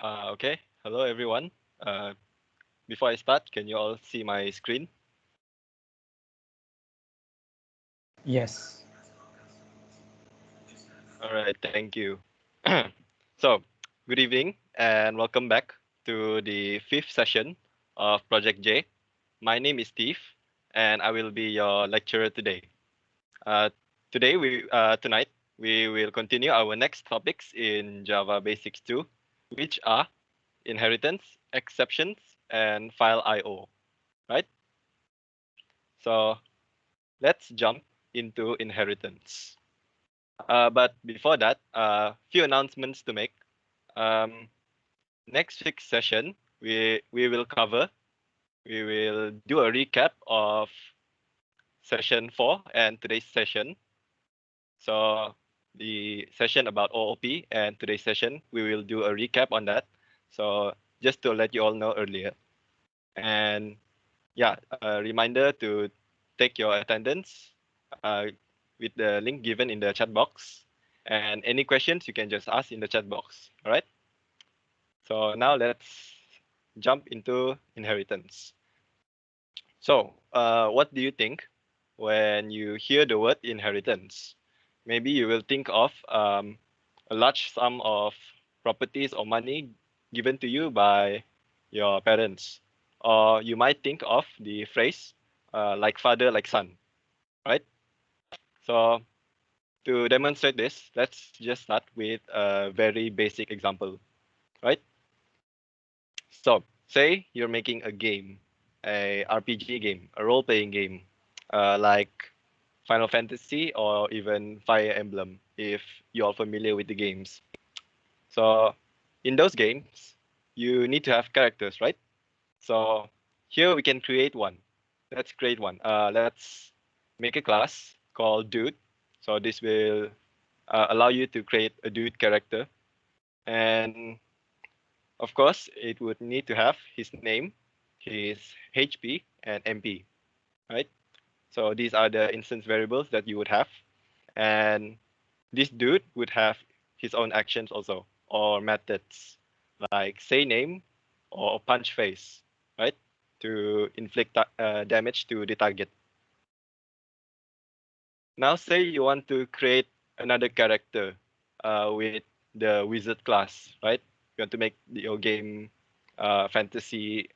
Okay, hello everyone. Before I start, can you all see my screen? Yes. All right, thank you. So, good evening and welcome back to the fifth session of Project J. My name is Steve, and I will be your lecturer today. Uh, tonight we will continue our next topics in Java Basics 2, which are inheritance, exceptions, and file I/O. Right? So let's jump into inheritance. But before that, few announcements to make. Um, Next week's session, we will cover. We will do a recap of session 4 and today's session. So the session about OOP and today's session, we will do a recap on that. So just to let you all know earlier. And yeah, a reminder to take your attendance uh, with the link given in the chat box. And any questions you can just ask in the chat box. All right. So now let's jump into inheritance. So what do you think when you hear the word inheritance? Maybe you will think of a large sum of properties or money given to you by your parents. Or you might think of the phrase like father, like son, right? So to demonstrate this, let's just start with a very basic example, right? So say you're making a game, a RPG game, a role-playing game, like Final Fantasy or even Fire Emblem, if you're familiar with the games. So in those games, you need to have characters, right? So here we can create one. Let's create one. Let's make a class called Dude. So this will allow you to create a Dude character. And of course, it would need to have his name, his HP, and MP, right? So these are the instance variables that you would have. And this dude would have his own actions also, or methods, like say name or punch face, right? To inflict damage to the target. Now say you want to create another character with the wizard class, right? You want to make your game fantasy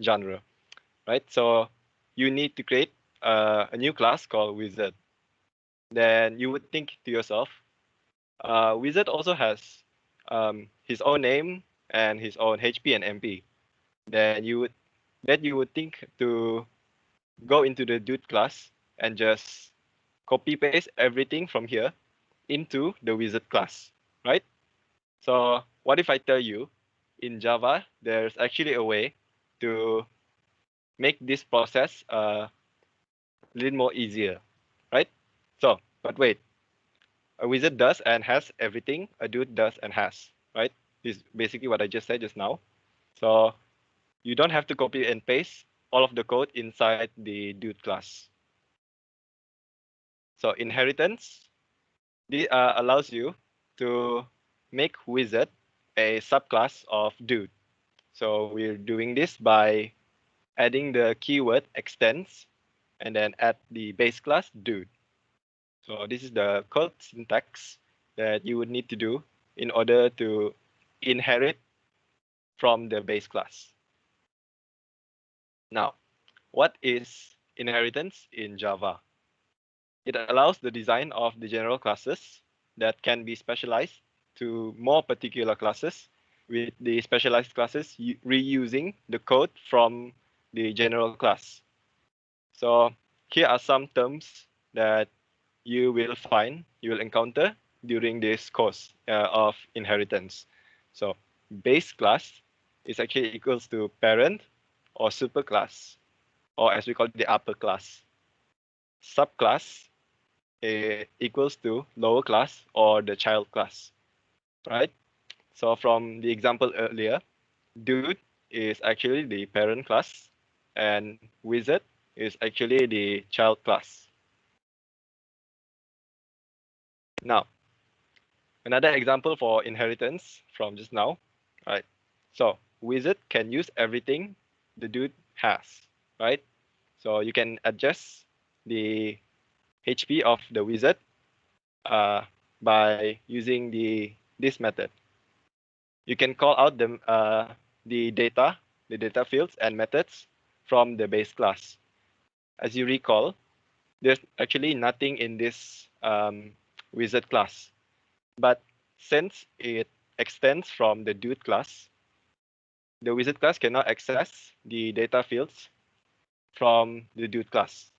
genre, right? So you need to create a new class called wizard. Then you would think to yourself, wizard also has his own name and his own HP and MP. Then you would think to go into the dude class and just copy paste everything from here into the wizard class, right? So what if I tell you in Java, there's actually a way to make this process a little more easier, right? So, but wait, a wizard does and has everything a dude does and has, right? This is basically what I just said just now. So you don't have to copy and paste all of the code inside the dude class. So inheritance allows you to make wizard a subclass of dude. So we're doing this by adding the keyword extends and then add the base class dude. So this is the code syntax that you would need to do in order to inherit from the base class. Now, what is inheritance in Java? It allows the design of the general classes that can be specialized to more particular classes, with the specialized classes reusing the code from the general class. So here are some terms that you will encounter during this course of inheritance. So base class is actually equals to parent or superclass, or as we call it, the upper class. Subclass equals to lower class or the child class, right? So from the example earlier, dude is actually the parent class and wizard is actually the child class. Now, another example for inheritance from just now. right? So wizard can use everything the dude has, right? So you can adjust the HP of the wizard uh, by using this method. You can call out the data fields and methods from the base class. As you recall, there's actually nothing in this wizard class, but since it extends from the dude class, the wizard class cannot access the data fields from the dude class.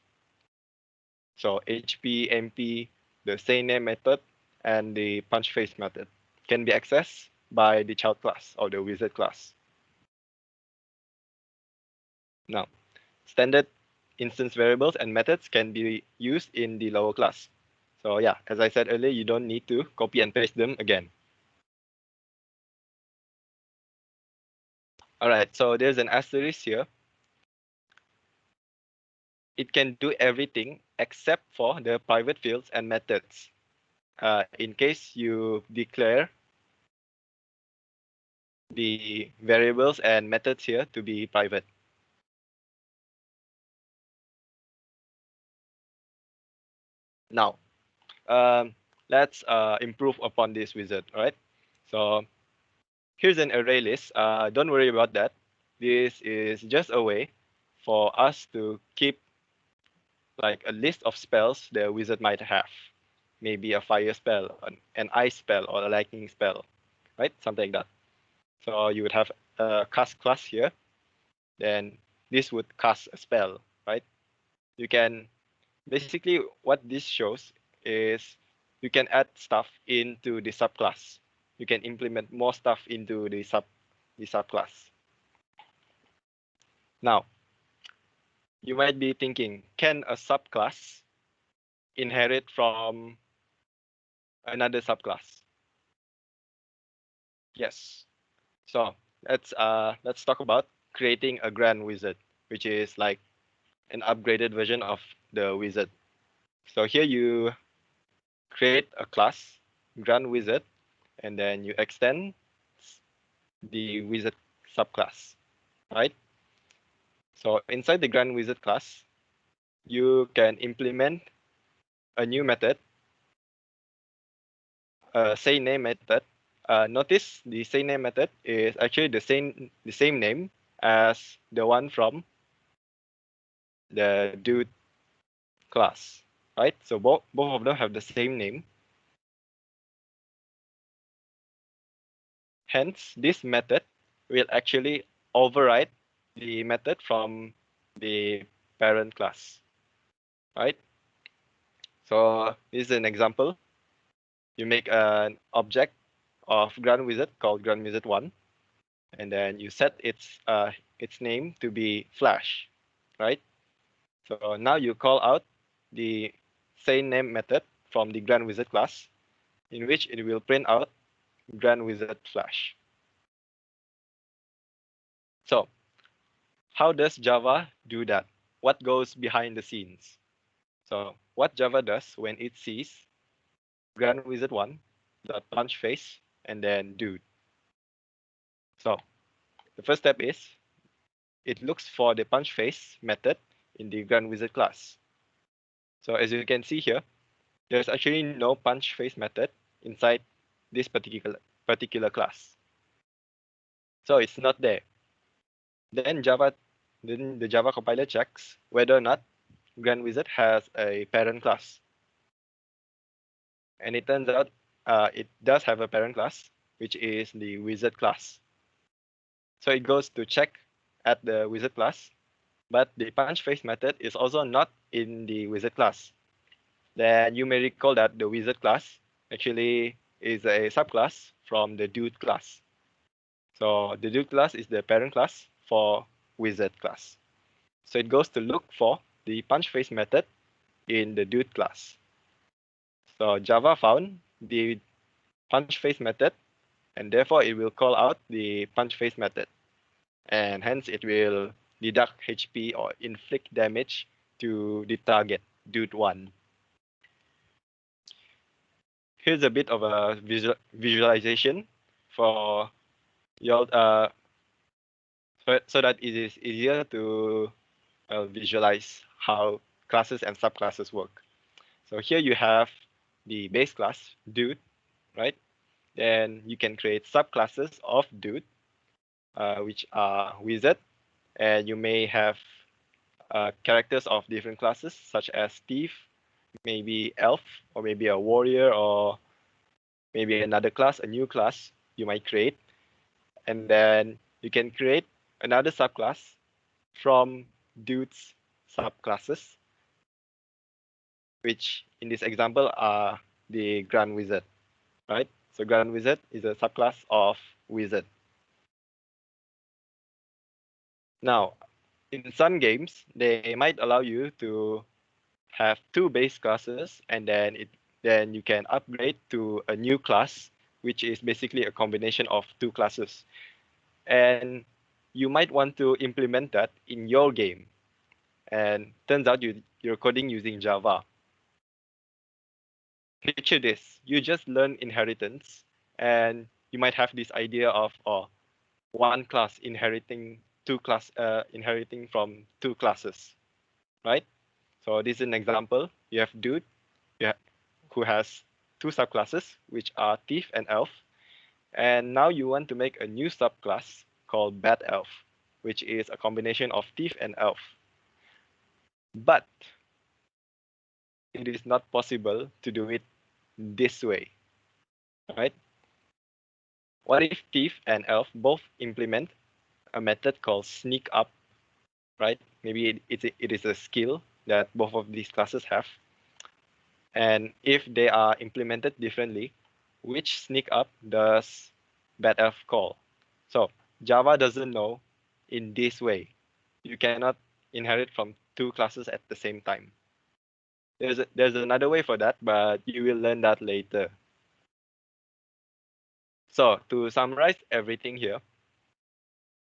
So HP, MP, the sayname method, and the punch face method can be accessed by the child class or the wizard class. Now, standard instance variables and methods can be used in the lower class. So yeah, as I said earlier, you don't need to copy and paste them again. All right, so there's an asterisk here. It can do everything except for the private fields and methods. In case you declare the variables and methods here to be private. Now, let's improve upon this wizard, all right? So here's an array list. Don't worry about that. This is just a way for us to keep like a list of spells the wizard might have. Maybe a fire spell, an ice spell, or a lightning spell, right? Something like that. So you would have a cast class here. Then this would cast a spell, right? You can basically what this shows is you can add stuff into the subclass. You can implement more stuff into the subclass. Now, you might be thinking, can a subclass inherit from another subclass? Yes. So let's talk about creating a grand wizard, which is like an upgraded version of the wizard. So here you create a class, grand wizard, and then you extend the wizard subclass, right? So inside the grand wizard class, you can implement a new method, say name method. Notice the say name method is actually the same name as the one from the dude class, right? So both of them have the same name. Hence, this method will actually override the method from the parent class, right? So this is an example. You make an object of Grand Wizard called Grand Wizard 1, and then you set its name to be Flash, right? So now you call out the say name method from the Grand Wizard class, in which it will print out Grand Wizard Flash. So how does Java do that? What goes behind the scenes? So what Java does when it sees Grand Wizard 1, dot punch face, and then dude. So the first step is it looks for the punch face method in the Grand Wizard class. So as you can see here, there's actually no punch face method inside this particular class. So it's not there. Then the Java compiler checks whether or not Grand Wizard has a parent class. And it turns out it does have a parent class, which is the wizard class. So it goes to check at the wizard class, but the punch face method is also not in the wizard class. Then you may recall that the wizard class actually is a subclass from the dude class. So the dude class is the parent class for wizard class. So it goes to look for the punch face method in the dude class. So Java found the punch face method, and therefore it will call out the punch face method, and hence it will deduct HP or inflict damage to the target, dude 1. Here's a bit of a visualization for you'll so that it is easier to visualize how classes and subclasses work. So here you have the base class dude, right? Then you can create subclasses of dude, which are wizard, and you may have characters of different classes such as thief, maybe elf, or maybe a warrior, or maybe another class, a new class you might create. And then you can create another subclass from dude's subclasses, which in this example are the Grand Wizard, right? So Grand Wizard is a subclass of Wizard. Now, in some games, they might allow you to have two base classes, and then you can upgrade to a new class, which is basically a combination of two classes. And you might want to implement that in your game. And turns out you're coding using Java. Picture this, you just learn inheritance, and you might have this idea of one class inheriting from two classes, right? So this is an example. You have dude who has two subclasses, which are thief and elf. And now you want to make a new subclass called bad elf, which is a combination of thief and elf. But it is not possible to do it this way, right? What if thief and elf both implement a method called sneak up, right? Maybe it is a skill that both of these classes have. And if they are implemented differently, which sneak up does bad elf call? So Java doesn't know in this way. You cannot inherit from two classes at the same time. There's another way for that, but you will learn that later. So to summarize everything here,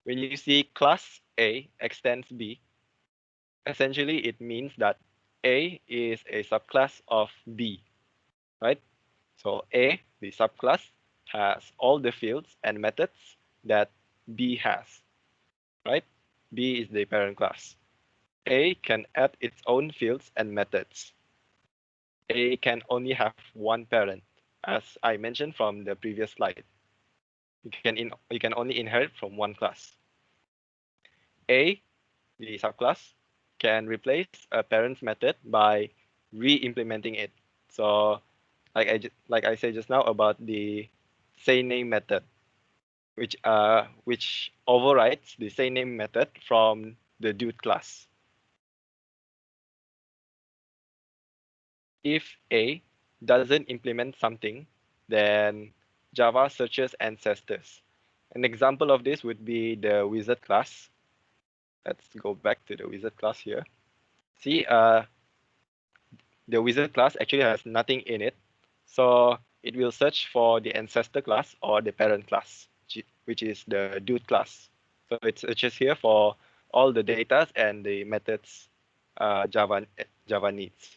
when you see class A extends B, essentially it means that A is a subclass of B, right? So A, the subclass, has all the fields and methods that B has, right? B is the parent class. A can add its own fields and methods. A can only have one parent, as I mentioned from the previous slide. You can only inherit from one class. A, the subclass, can replace a parent's method by re-implementing it. So, like I said just now about the say name method, which overrides the say name method from the dude class. If A doesn't implement something, then Java searches ancestors. An example of this would be the wizard class. Let's go back to the wizard class here. See, the wizard class actually has nothing in it. So it will search for the ancestor class or the parent class, which is the dude class. So it searches here for all the data and the methods Java needs.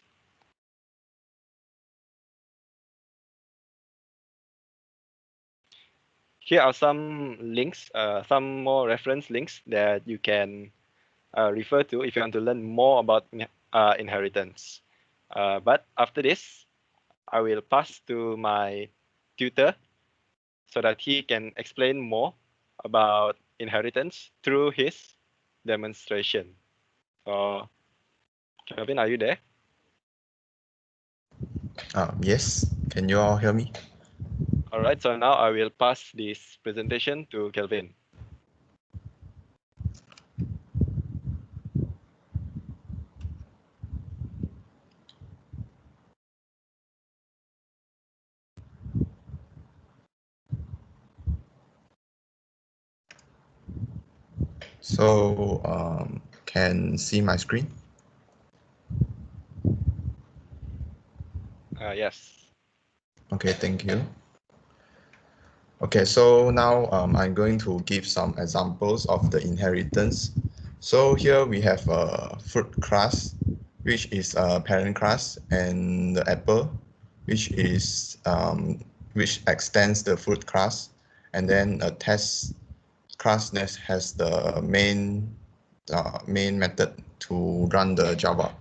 Here are some links, some more reference links that you can refer to if you want to learn more about inheritance. But after this, I will pass to my tutor so that he can explain more about inheritance through his demonstration. So, Kelvin, are you there? Yes, can you all hear me? All right, so now I will pass this presentation to Kelvin. So, can see my screen? Yes. Okay, thank you. Okay, so now I'm going to give some examples of the inheritance. So here we have a fruit class, which is a parent class, and the apple, which extends the fruit class, and then a test class that has the main method to run the Java.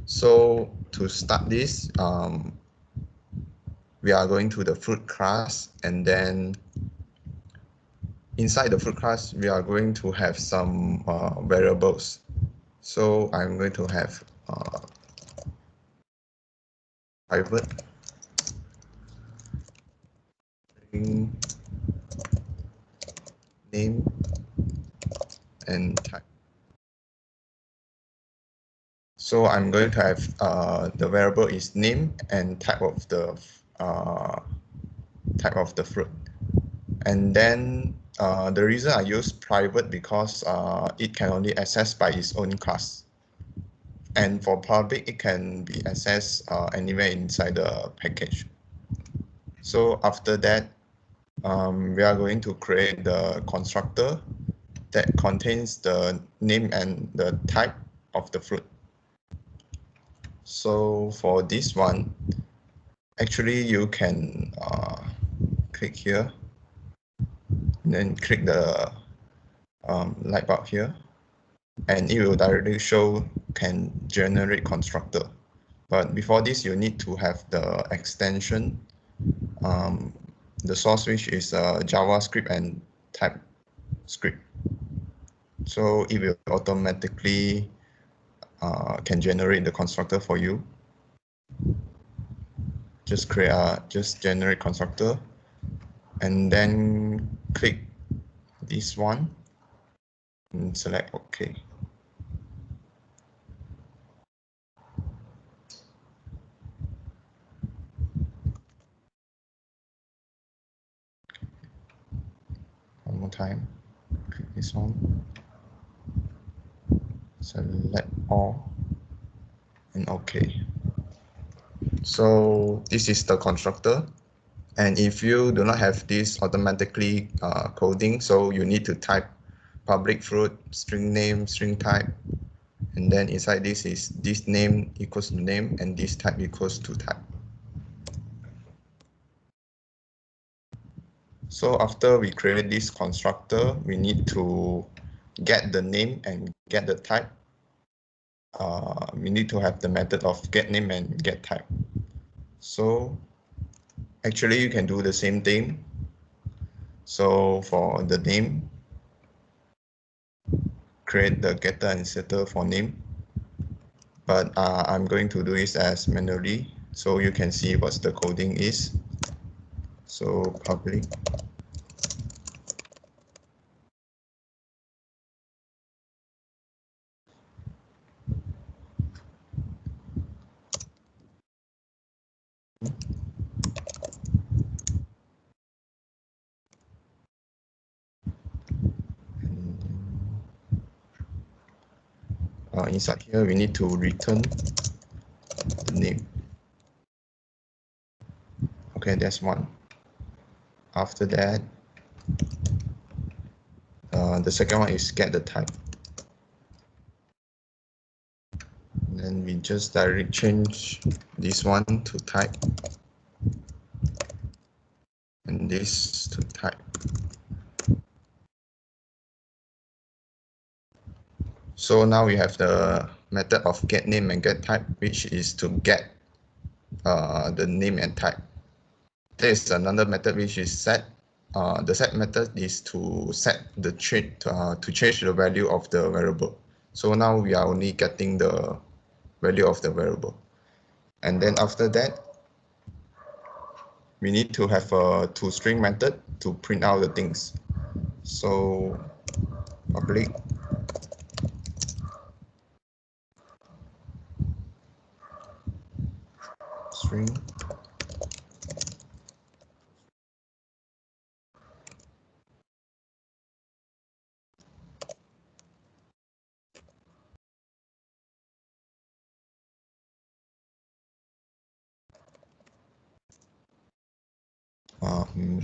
So to start this, we are going to the fruit class, and then inside the fruit class, we are going to have some variables. So I'm going to have private name and type. So I'm going to have the variable is name and type of the fruit. And then the reason I use private because it can only access by its own class. And for public, it can be accessed anywhere inside the package. So after that, we are going to create the constructor that contains the name and the type of the fruit. So for this one, actually you can click here, and then click the light bulb here, and it will directly show can generate constructor. But before this, you need to have the extension, the source which is JavaScript and TypeScript. So it will automatically can generate the constructor for you. Just generate constructor, and then click this one and select OK. One more time, click this one, select all, and OK. So this is the constructor. And if you do not have this automatically coding, so you need to type public fruit, string name, string type, and then inside this is this name equals to name and this type equals to type. So after we create this constructor, we need to get the name and get the type. We need to have the method of get name and get type. So actually you can do the same thing. So for the name, create the getter and setter for name. But I'm going to do this as manually, so you can see what the coding is. So public inside here we need to return the name. Okay, that's one. After that, the second one is get the type. Then we just directly change this one to type and this to type. So now we have the method of get name and get type, which is to get the name and type. There is another method which is set. The set method is to set the to change the value of the variable. So now we are only getting the value of the variable. And then after that, we need to have a Tostring method to print out the things. So public string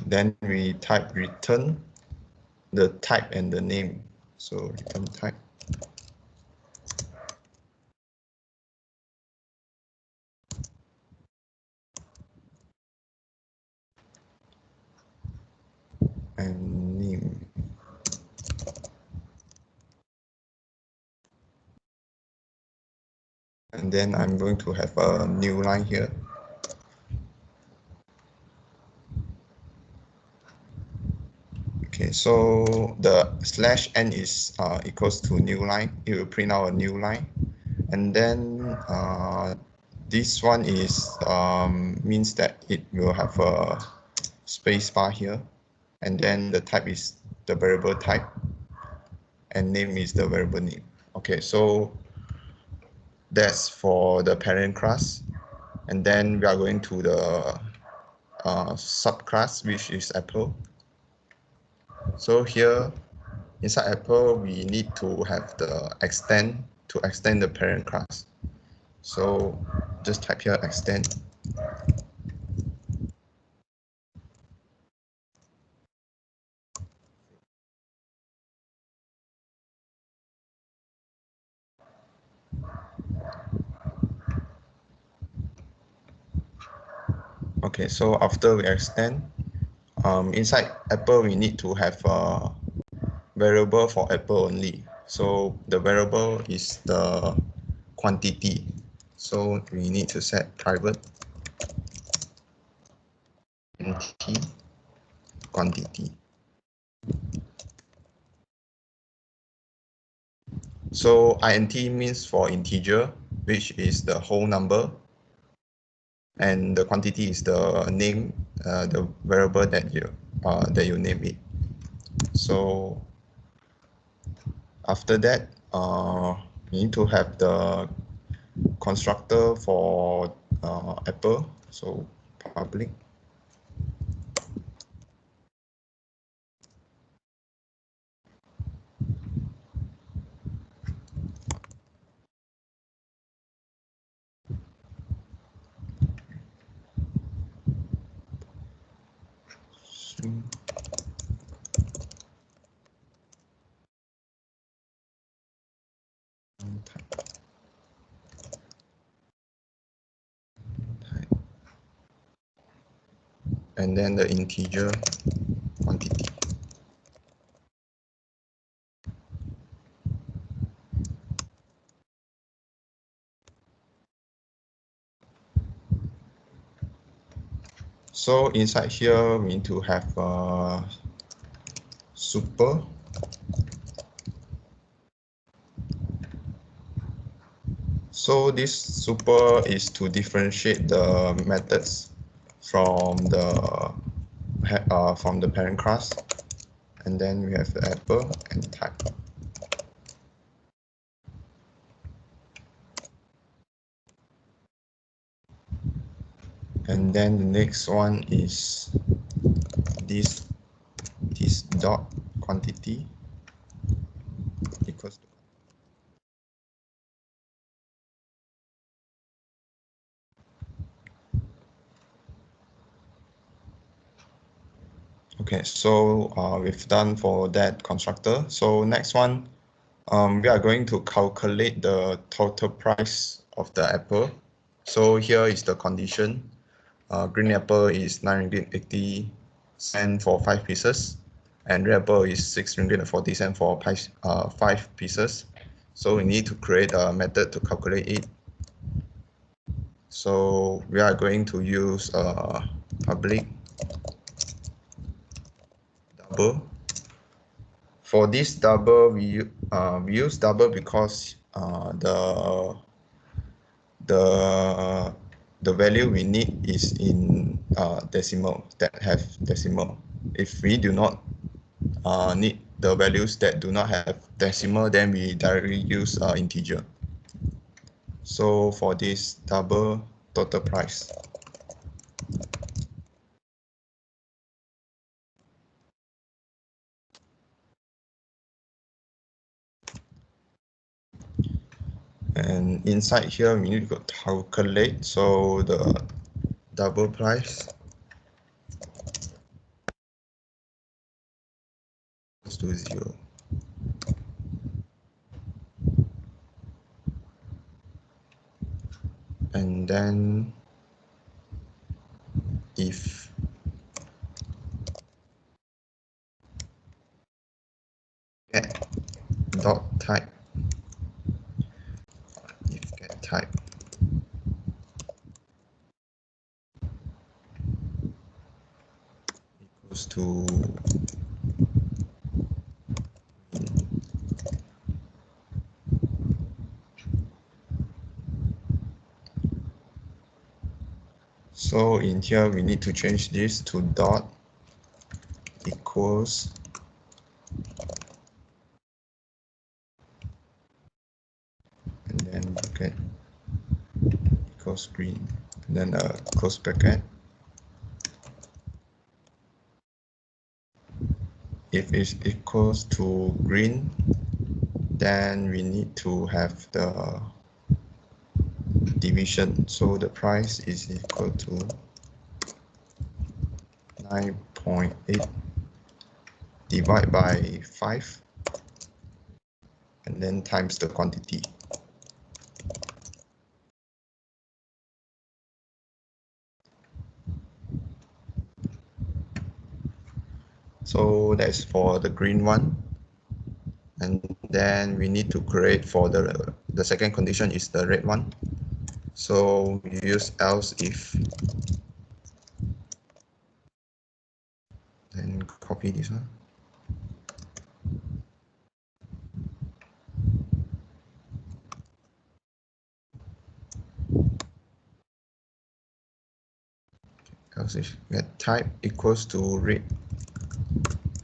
then we type return the type and the name. So return type. And name. And then I'm going to have a new line here. Okay, so the /n is equals to new line. It will print out a new line. And then this one is means that it will have a space bar here. And then the type is the variable type. And name is the variable name. Okay, so that's for the parent class. And then we are going to the subclass, which is Apple. So here inside Apple, we need to have the extend to extend the parent class. So just type here extend. Okay, so after we extend, inside Apple, we need to have a variable for Apple only. So the variable is the quantity. So we need to set private int quantity. So int means for integer, which is the whole number, and the quantity is the name, the variable that you name it. So after that, we need to have the constructor for Apple. So public. And then the integer quantity. So inside here, we need to have super. So this super is to differentiate the methods from the parent class, and then we have the Apple and type. And then the next one is this dot quantity equals to. Okay, so we've done for that constructor. So next one, we are going to calculate the total price of the apple. So here is the condition. Green apple is 9 ringgit 80 cent for 5 pieces, and red apple is 6 ringgit and 40 cent for 5 pieces. So we need to create a method to calculate it. So we are going to use public double. For this double, we use double because the value we need is in decimal, that have decimal. If we do not need the values that do not have decimal, then we directly use integer. So for this double total price. And inside here, we need to calculate. So the double price equals to 0. And then if get dot type, if get type to so in here we need to change this to dot equals and then bracket equals green and then close bracket. If it's equals to green, then we need to have the division. So the price is equal to 9.8 divided by 5 and then times the quantity. So that's for the green one. And then we need to create for the second condition is the red one. So we use else if, then copy this one. Else if get type equals to red,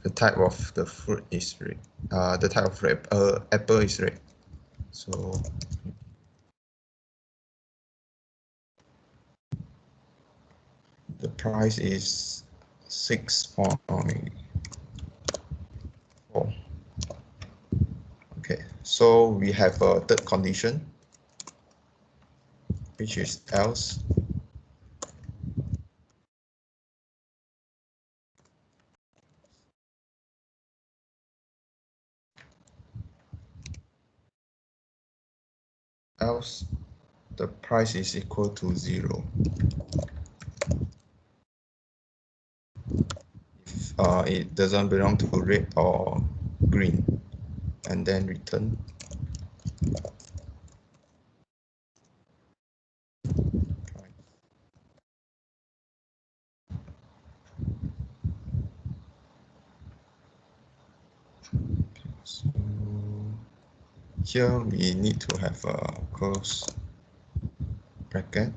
the type of the fruit is red. The type of red, apple is red. So the price is 6.4. Okay, so we have a third condition, which is else. Else the price is equal to 0. If it doesn't belong to red or green, and then return. So here we need to have a close bracket.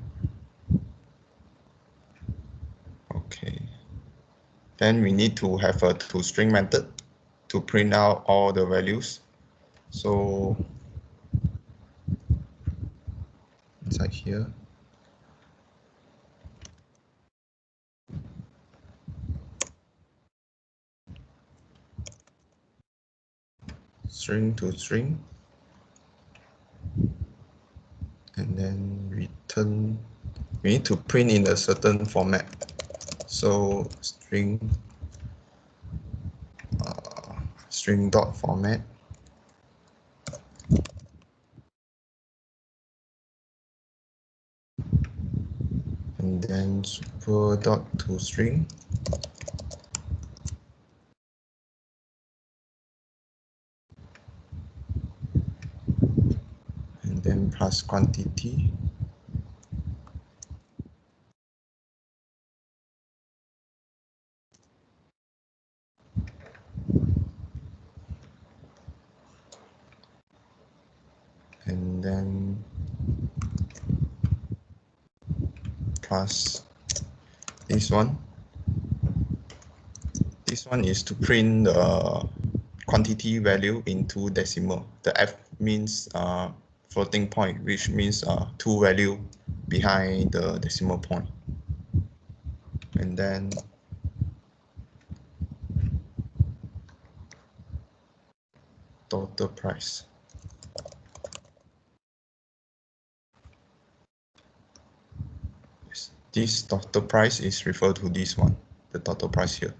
Okay. Then we need to have a Tostring method to print out all the values. So inside here, string to string, and then return. We need to print in a certain format. So string dot format, and then super dot to string, and then plus quantity, and then plus this one. This one is to print the quantity value into decimal. The F means floating point, which means two value behind the decimal point. And then total price. This total price is referred to this one, the total price here.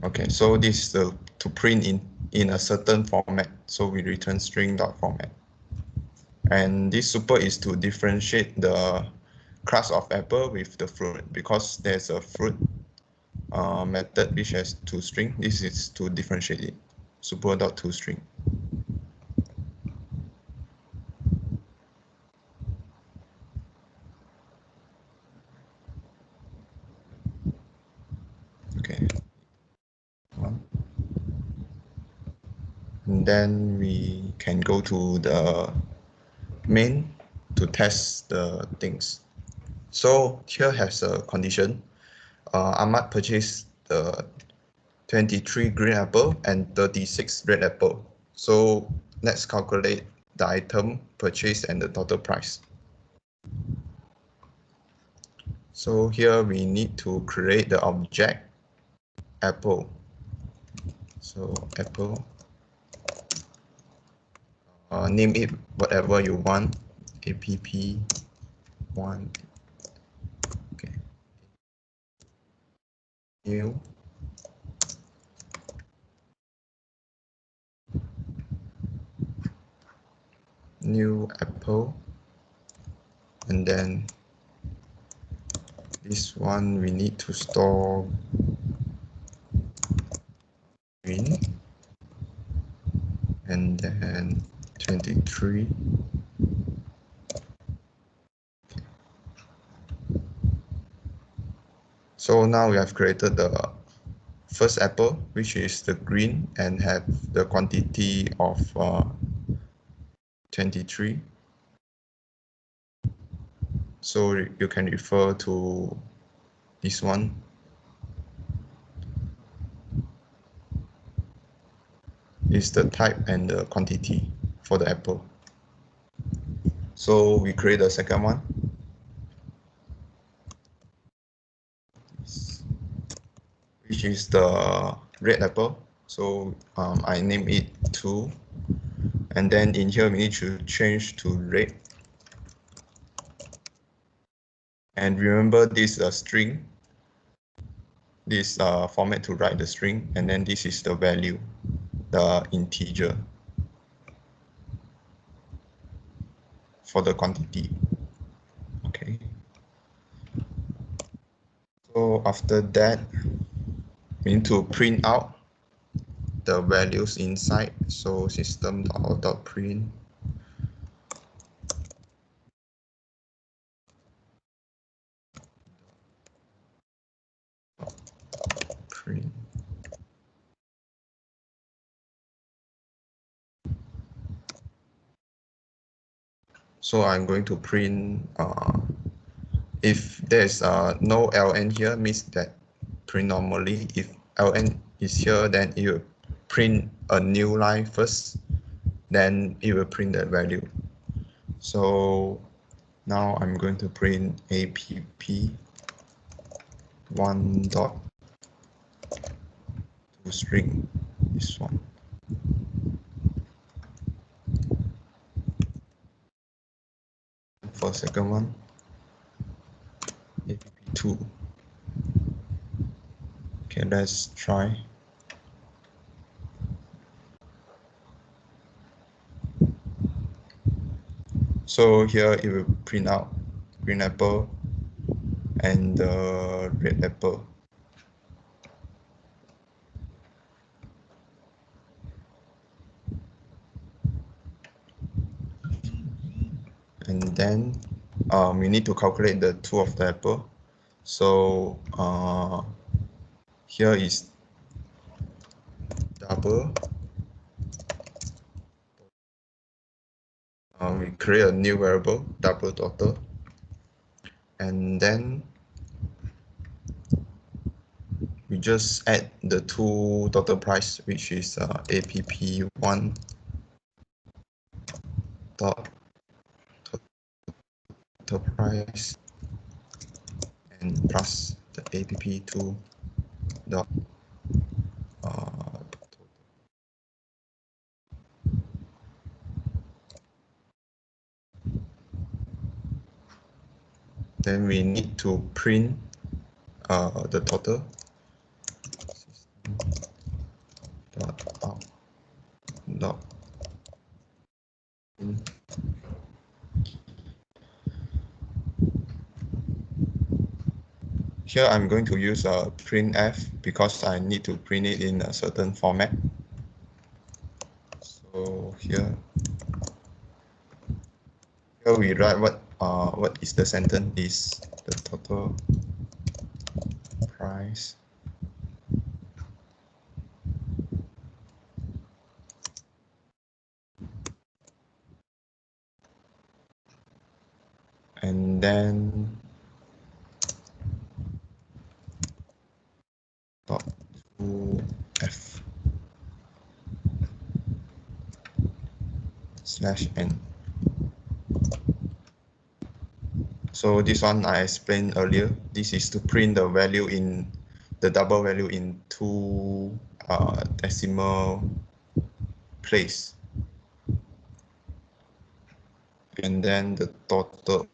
Okay, so this is to print in a certain format. So we return string dot format. And this super is to differentiate the class of apple with the fruit, because there's a fruit method which has Tostring. This is to differentiate it. Super dot Tostring. And then we can go to the main to test the things. So here has a condition. Ahmad purchased the 23 green apple and 36 red apple. So let's calculate the item purchased and the total price. So here we need to create the object apple. So apple, name it whatever you want, app1, okay, new apple, and then this one we need to store green, and then 23. So now we have created the first apple, which is the green and have the quantity of 23. So you can refer to this one. Is the type and the quantity for the apple. So we create the second one, which is the red apple. So I name it 2. And then in here we need to change to red. And remember this is a string. This format to write the string, and then this is the value, the integer for the quantity. Okay. So after that, we need to print out the values inside. So system.out.print print. So I'm going to print, if there's no ln here, means that print normally. If ln is here, then it will print a new line first, then it will print the value. So now I'm going to print app1 dot to string, this one. For second one, app2. Okay, let's try. So here it will print out green apple and the red apple. And then we need to calculate the 2 of the apple. So here is double. We create a new variable, double total. And then we just add the 2 total price, which is app1 dot total price and plus the app2 dot then we need to print the total. Dot out dot in. Here I'm going to use a printf because I need to print it in a certain format. So here we write what is the sentence is the total price and then dot to f slash n. So this one I explained earlier. This is to print the value in the double value in two decimal place, and then the total.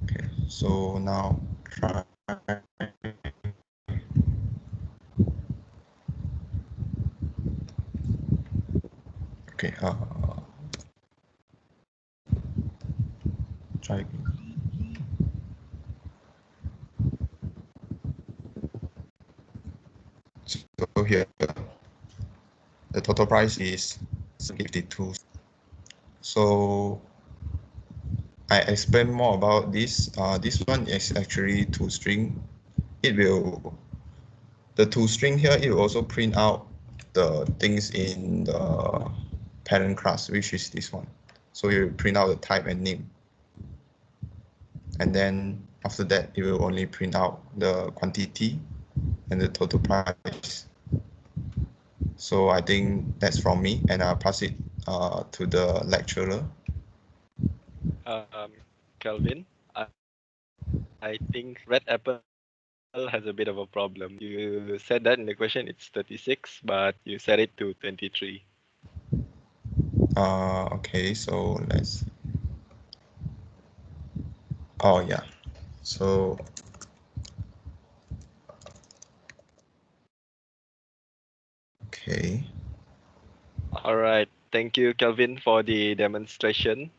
Okay, so now try. Okay, try again. So here, the total price is 52. So I explain more about this. This one is actually toString. The toString here, it will also print out the things in the parent class, which is this one. So you print out the type and name. And then after that, it will only print out the quantity and the total price. So I think that's from me, and I'll pass it to the lecturer. Kelvin, I think Red Apple has a bit of a problem. You said that in the question it's 36, but you set it to 23. Okay, so let's. Oh yeah, so okay. All right. Thank you, Kelvin, for the demonstration.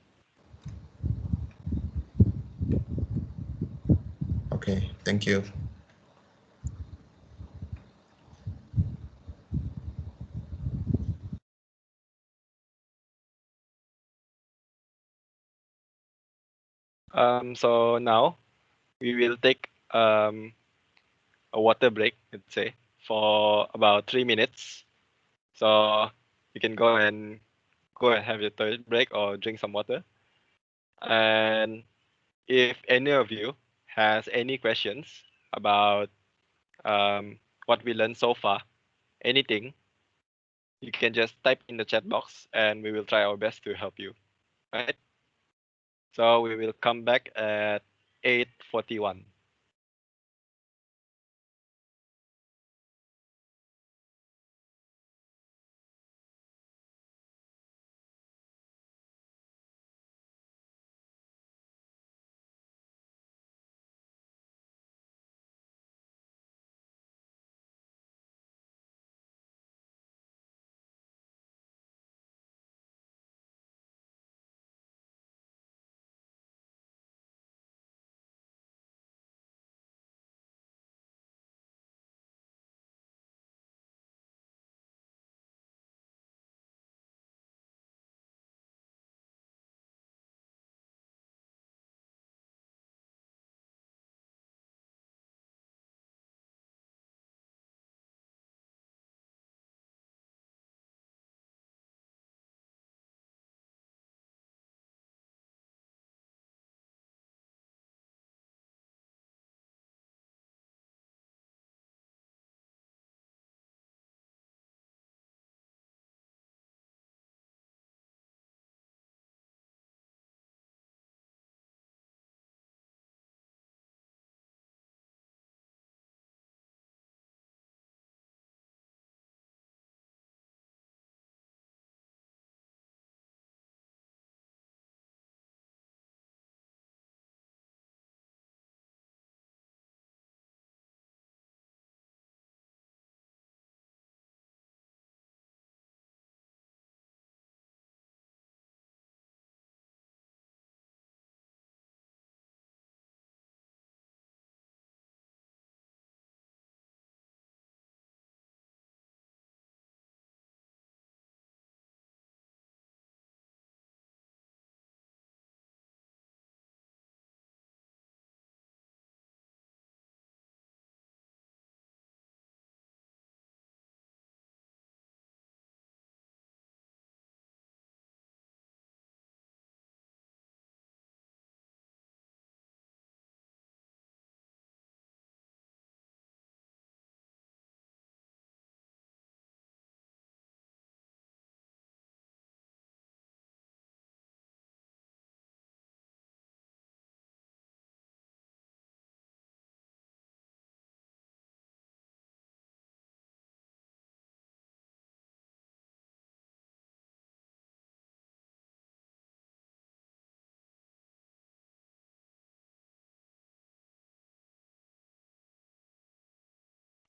Okay, thank you. So now we will take a water break, let's say, for about 3 minutes. So you can go and have your toilet break or drink some water. And if any of you has any questions about what we learned so far, anything, you can just type in the chat box and we will try our best to help you. Right? So we will come back at 8:41.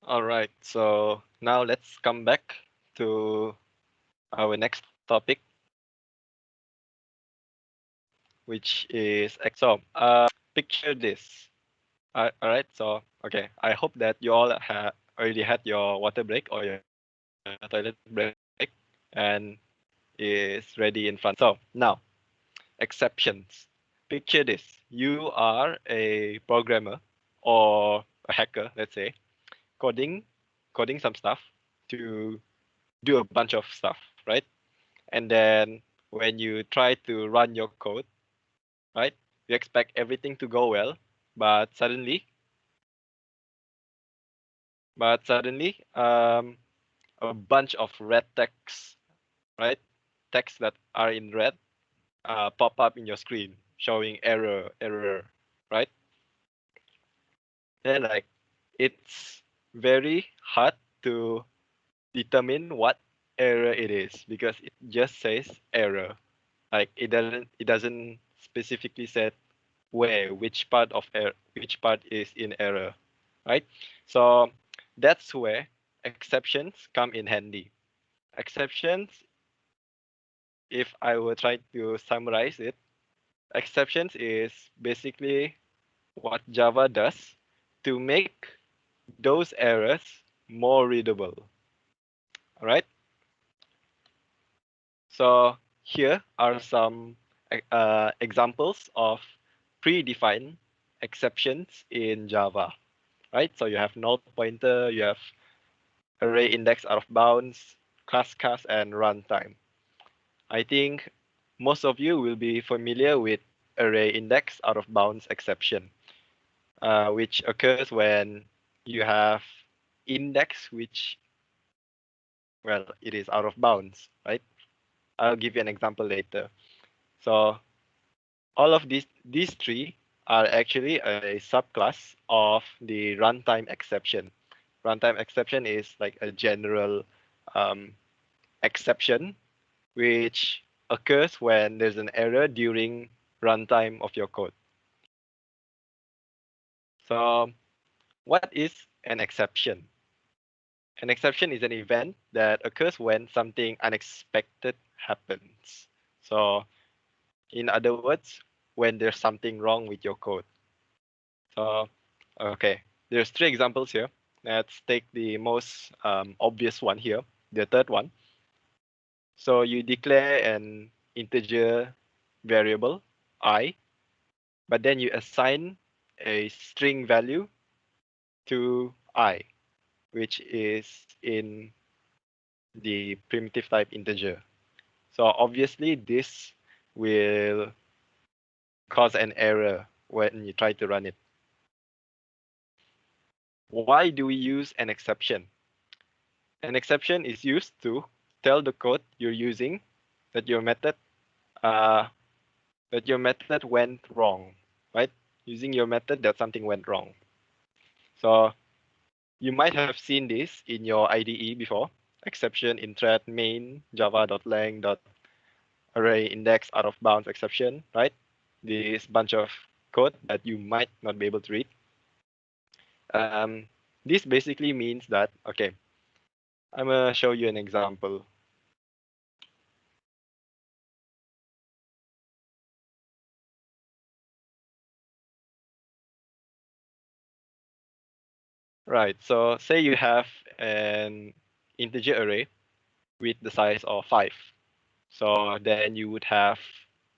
All right. So now let's come back to our next topic, which is picture this. All right. So okay, I hope that you all have already had your water break or your toilet break and is ready in front. So now exceptions. Picture this: you are a programmer or a hacker, let's say, coding coding some stuff to do a bunch of stuff, right? And then when you try to run your code, right, you expect everything to go well, but suddenly, a bunch of red text, right, text that are in red, pop up in your screen showing error, right? Then like it's very hard to determine what error it is because it just says error. Like it doesn't specifically say which part is in error, right? So that's where exceptions come in handy. Exceptions, if I were trying to summarize it, exceptions is basically what Java does to make those errors more readable. All right. So here are some examples of predefined exceptions in Java. Right. So you have null pointer, you have array index out of bounds, class cast, and runtime. I think most of you will be familiar with array index out of bounds exception, which occurs when you have index which, well, it is out of bounds, right? I'll give you an example later. So all of these three are actually a subclass of the runtime exception. Runtime exception is like a general um, exception which occurs when there's an error during runtime of your code. So what is an exception? An exception is an event that occurs when something unexpected happens. So in other words, when there's something wrong with your code. So okay, there's three examples here. Let's take the most obvious one here, the third one. So you declare an integer variable I, but then you assign a string value to I, which is in the primitive type integer. So obviously this will cause an error when you try to run it. Why do we use an exception? An exception is used to tell the code you're using that your method uh, went wrong, right? Using your method that something went wrong. So you might have seen this in your IDE before. Exception in thread main java.lang.array index out of bounds exception, right? This bunch of code that you might not be able to read. Um, this basically means that, okay, I'm gonna show you an example. Right, so say you have an integer array with the size of 5. So then you would have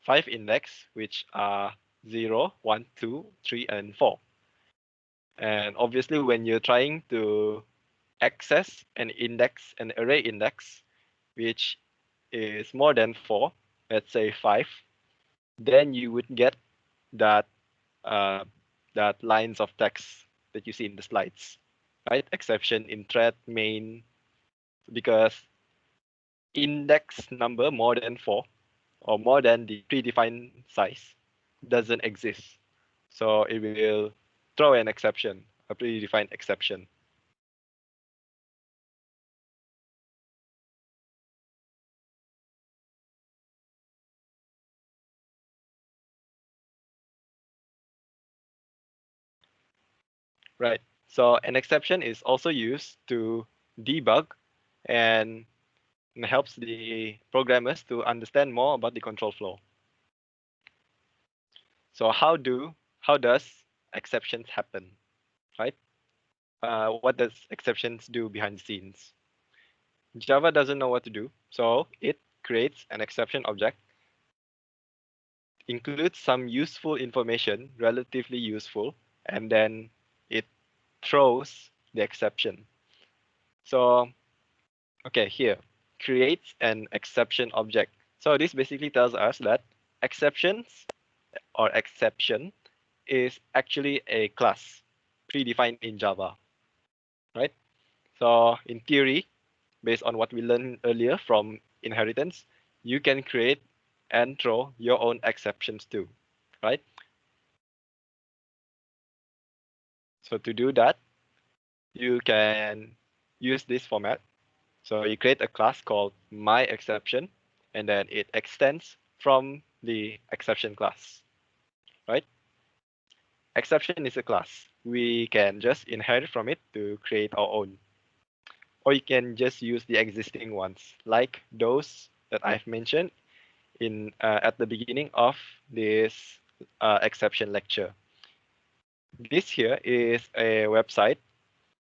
5 index, which are 0, 1, 2, 3, and 4. And obviously, when you're trying to access an array index, which is more than 4, let's say 5, then you would get that uh, that lines of text that you see in the slides, right? Exception in thread main, because index number more than 4 or more than the predefined size doesn't exist. So it will throw an exception, a predefined exception. Right. So an exception is also used to debug and helps the programmers to understand more about the control flow. So how does exceptions happen, right? What does exceptions do behind the scenes? Java doesn't know what to do, so it creates an exception object, includes some useful information, relatively useful, and then it throws the exception. So, okay, here, creates an exception object. So this basically tells us that exceptions or exception is actually a class predefined in Java, right? So in theory, based on what we learned earlier from inheritance, you can create and throw your own exceptions too, right? So to do that, you can use this format. So you create a class called myException, and then it extends from the exception class, right? Exception is a class. We can just inherit from it to create our own. Or you can just use the existing ones, like those that I've mentioned in at the beginning of this exception lecture. This here is a website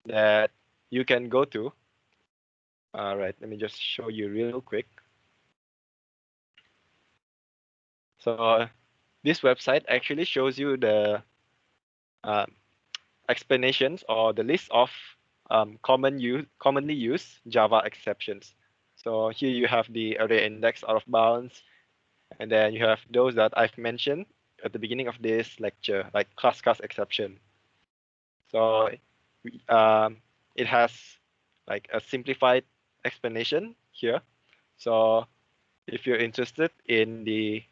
that you can go to. All right, let me just show you real quick. So this website actually shows you the uh, explanations or the list of commonly used Java exceptions. So here you have the array index out of bounds, and then you have those that I've mentioned at the beginning of this lecture, like class exception. So it has like a simplified explanation here. So if you're interested in the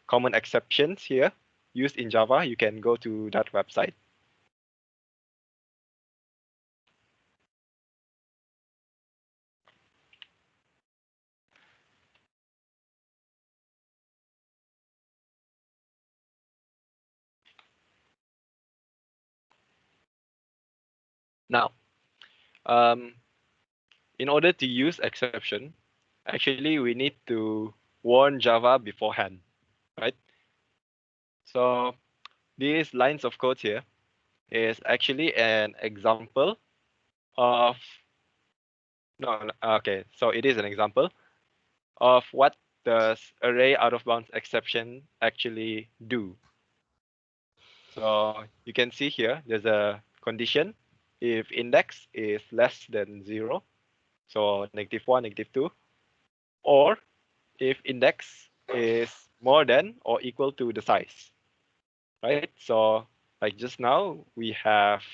common exceptions here used in Java, you can go to that website. Now, um, in order to use exception, actually we need to warn Java beforehand, right? So these lines of code here is actually an example of okay, so it is an example of what does array out of bounds exception actually do. So you can see here there's a condition if index is less than 0, so -1, -2, or if index is more than or equal to the size, right? So like just now we have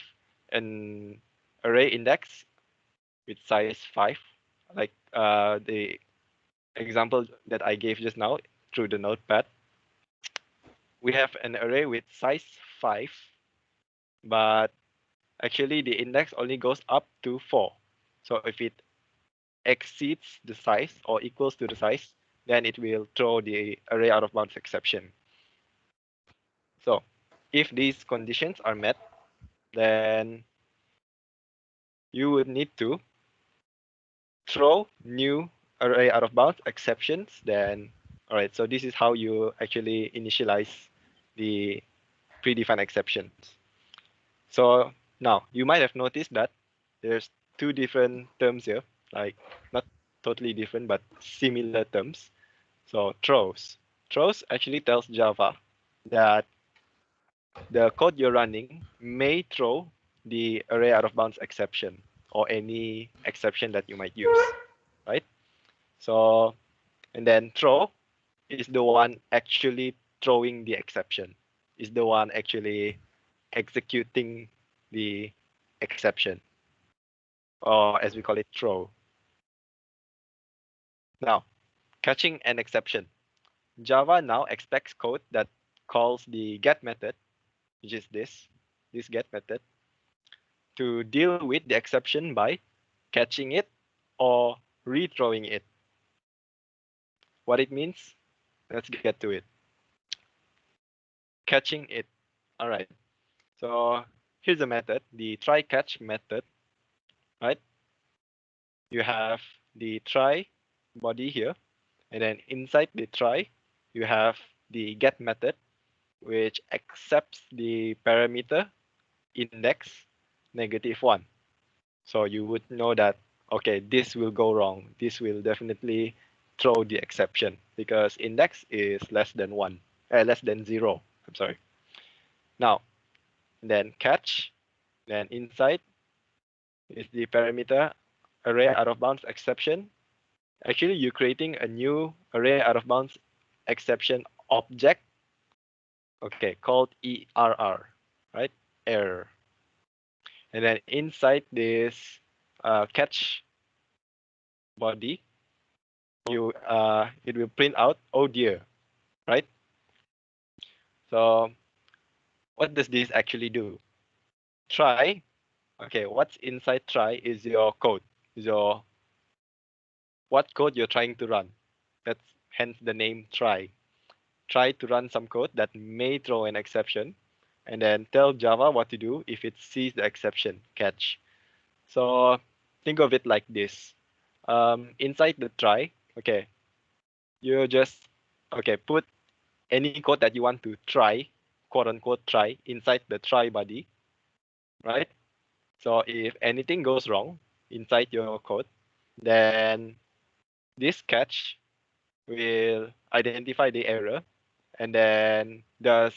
an array index with size 5, like the example that I gave just now through the notepad. We have an array with size 5, but actually the index only goes up to 4. So if it exceeds the size or equals to the size, then it will throw the array out of bounds exception. So if these conditions are met, then you would need to throw new array out of bounds exceptions. Then, all right, so this is how you actually initialize the predefined exceptions. So now you might have noticed that there's two different terms here, like not totally different, but similar terms. So throws. Throws actually tells Java that the code you're running may throw the array out of bounds exception or any exception that you might use, right? So, and then throw is the one actually throwing the exception, is the one actually executing the exception, or as we call it, throw. Now, catching an exception. Java now expects code that calls the get method, which is this get method, to deal with the exception by catching it or rethrowing it. What it means, let's get to it. Catching it. All right. So here's a method, the try catch method, right? You have the try body here, and then inside the try, you have the get method, which accepts the parameter index -1. So you would know that, okay, this will go wrong. This will definitely throw the exception because index is less than 1, less than 0. I'm sorry. Now, then catch, then inside is the parameter array out of bounds exception. Actually, you're creating a new array out of bounds exception object, okay, called ERR, right? Error. And then inside this catch body, it will print out oh dear, right? So what does this actually do? Try, okay, what's inside try is your code, is your what code you're trying to run. That's hence the name try. Try to run some code that may throw an exception, and then tell Java what to do if it sees the exception, catch. So think of it like this. Inside the try, okay, you just put any code that you want to try, quote unquote try, inside the try body, right? So if anything goes wrong inside your code, then this catch will identify the error and then does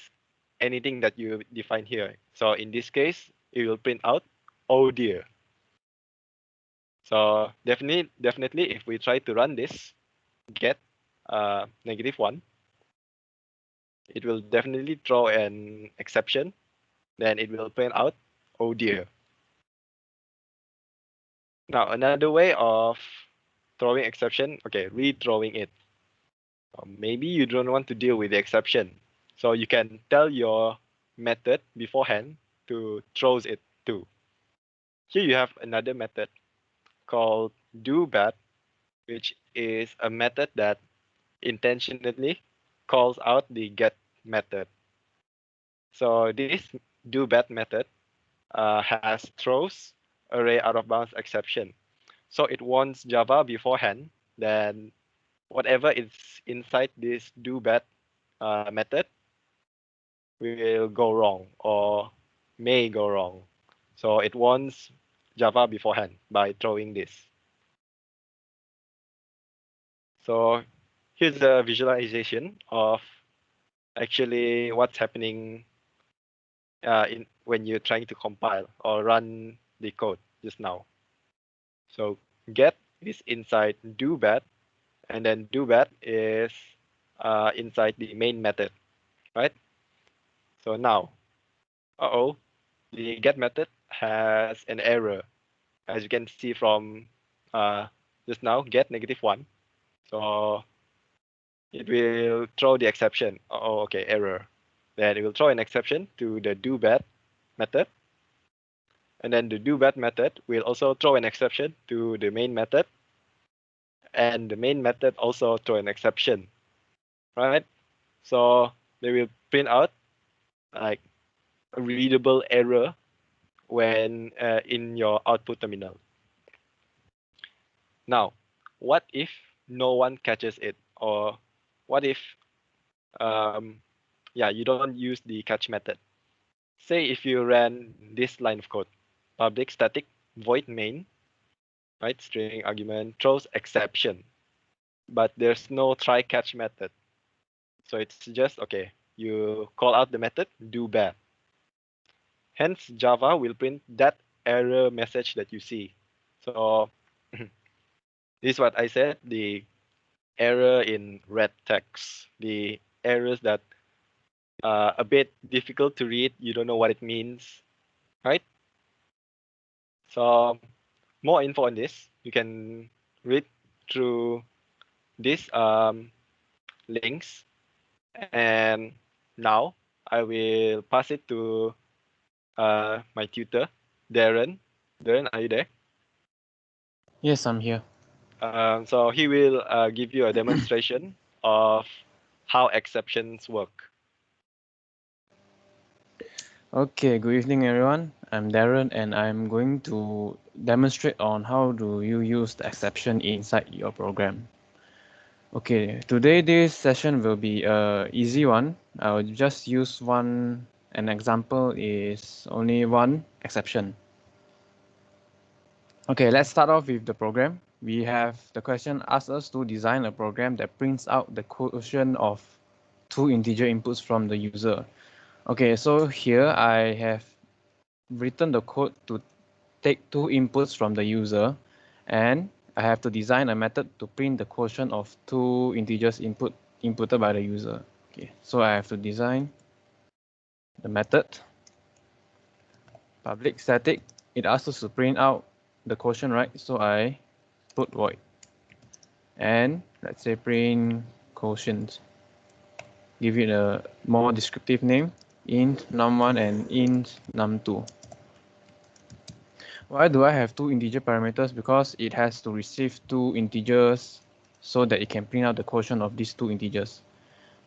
anything that you define here. So in this case, it will print out, oh dear. So definitely, if we try to run this get -1, it will definitely throw an exception. Then it will print out, oh dear. Now another way of throwing exception, okay, rethrowing it. Maybe you don't want to deal with the exception, so you can tell your method beforehand to throws it too. Here you have another method called doBad, which is a method that intentionally calls out the get method. So this doBad method has throws array out of bounds exception. So it warns Java beforehand that whatever is inside this doBad method will go wrong or may go wrong. So it warns Java beforehand by throwing this. So here's a visualization of actually what's happening in when you're trying to compile or run the code just now. So get is inside doBad, and then doBad is inside the main method, right? So now, the get method has an error, as you can see from just now, get -1. So it will throw the exception. Oh, okay, error. Then it will throw an exception to the doBad method. And then the doBad method will also throw an exception to the main method. And the main method also throw an exception, right? So they will print out like a readable error when in your output terminal. Now, what if no one catches it? Or what if you don't use the catch method? Say if you ran this line of code, public static void main, right? String argument throws exception, but there's no try catch method. So it's just, okay, you call out the method doBad. Hence, Java will print that error message that you see. So this is what I said, the error in red text, the errors that are a bit difficult to read, you don't know what it means, right? So more info on this, you can read through these links. And now I will pass it to my tutor, Darren. Darren, are you there? Yes, I'm here. So he will give you a demonstration of how exceptions work. Okay, good evening, everyone. I'm Darren, and I'm going to demonstrate on how do you use the exception inside your program. Okay, today this session will be a easy one. I'll just use an example is only one exception. Okay, let's start off with the program. We have the question asks us to design a program that prints out the quotient of two integer inputs from the user. Okay, so here I have written the code to take two inputs from the user, and I have to design a method to print the quotient of two integers inputted by the user. Okay, so I have to design the method public static. It asks us to print out the quotient, right? So I put void, and let's say print quotient. Give it a more descriptive name, int num1 and int num2. Why do I have two integer parameters? Because it has to receive two integers so that it can print out the quotient of these two integers.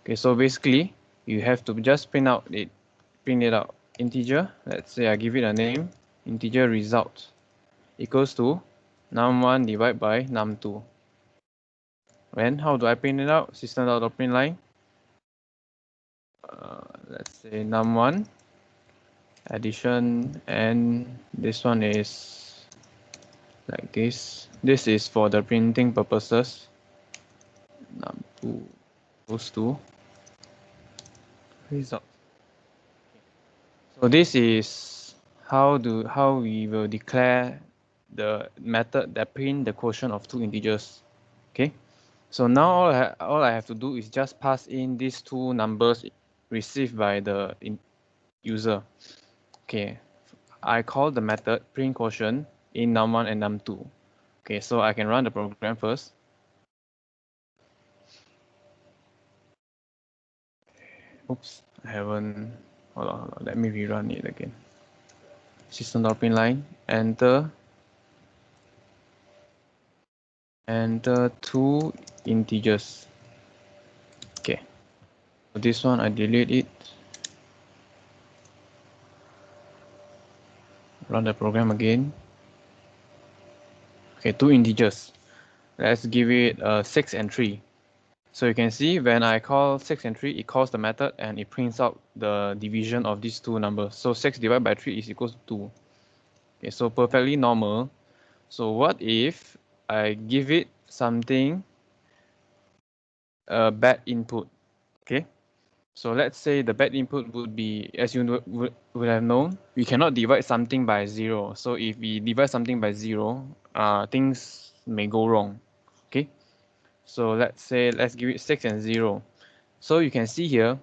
Okay, so basically you have to just print it out integer. Let's say I give it a name, integer result equals to num1 divided by num2. And how do I print it out? System.print line. Let's say num1 addition, and this one is like this. This is for the printing purposes. Num2 equals to result. So this is how we will declare the method that print the quotient of two integers. Okay, so now all I have to do is just pass in these two numbers received by the user. Okay, I call the method print quotient in num1 and num2. Okay, so I can run the program first. Oops, I haven't. Hold on. Let me rerun it again. System.print line, enter two integers. Okay, so this one I delete it. Run the program again. Okay, two integers. Let's give it 6 and 3. So you can see when I call 6 and 3, it calls the method and it prints out the division of these two numbers. So 6 divided by 3 is equals to 2. Okay, so perfectly normal. So what if I give it something, a bad input? Okay, so let's say the bad input would be, as you would have known, we cannot divide something by 0. So if we divide something by 0, things may go wrong. Okay, so let's give it 6 and 0. So you can see here,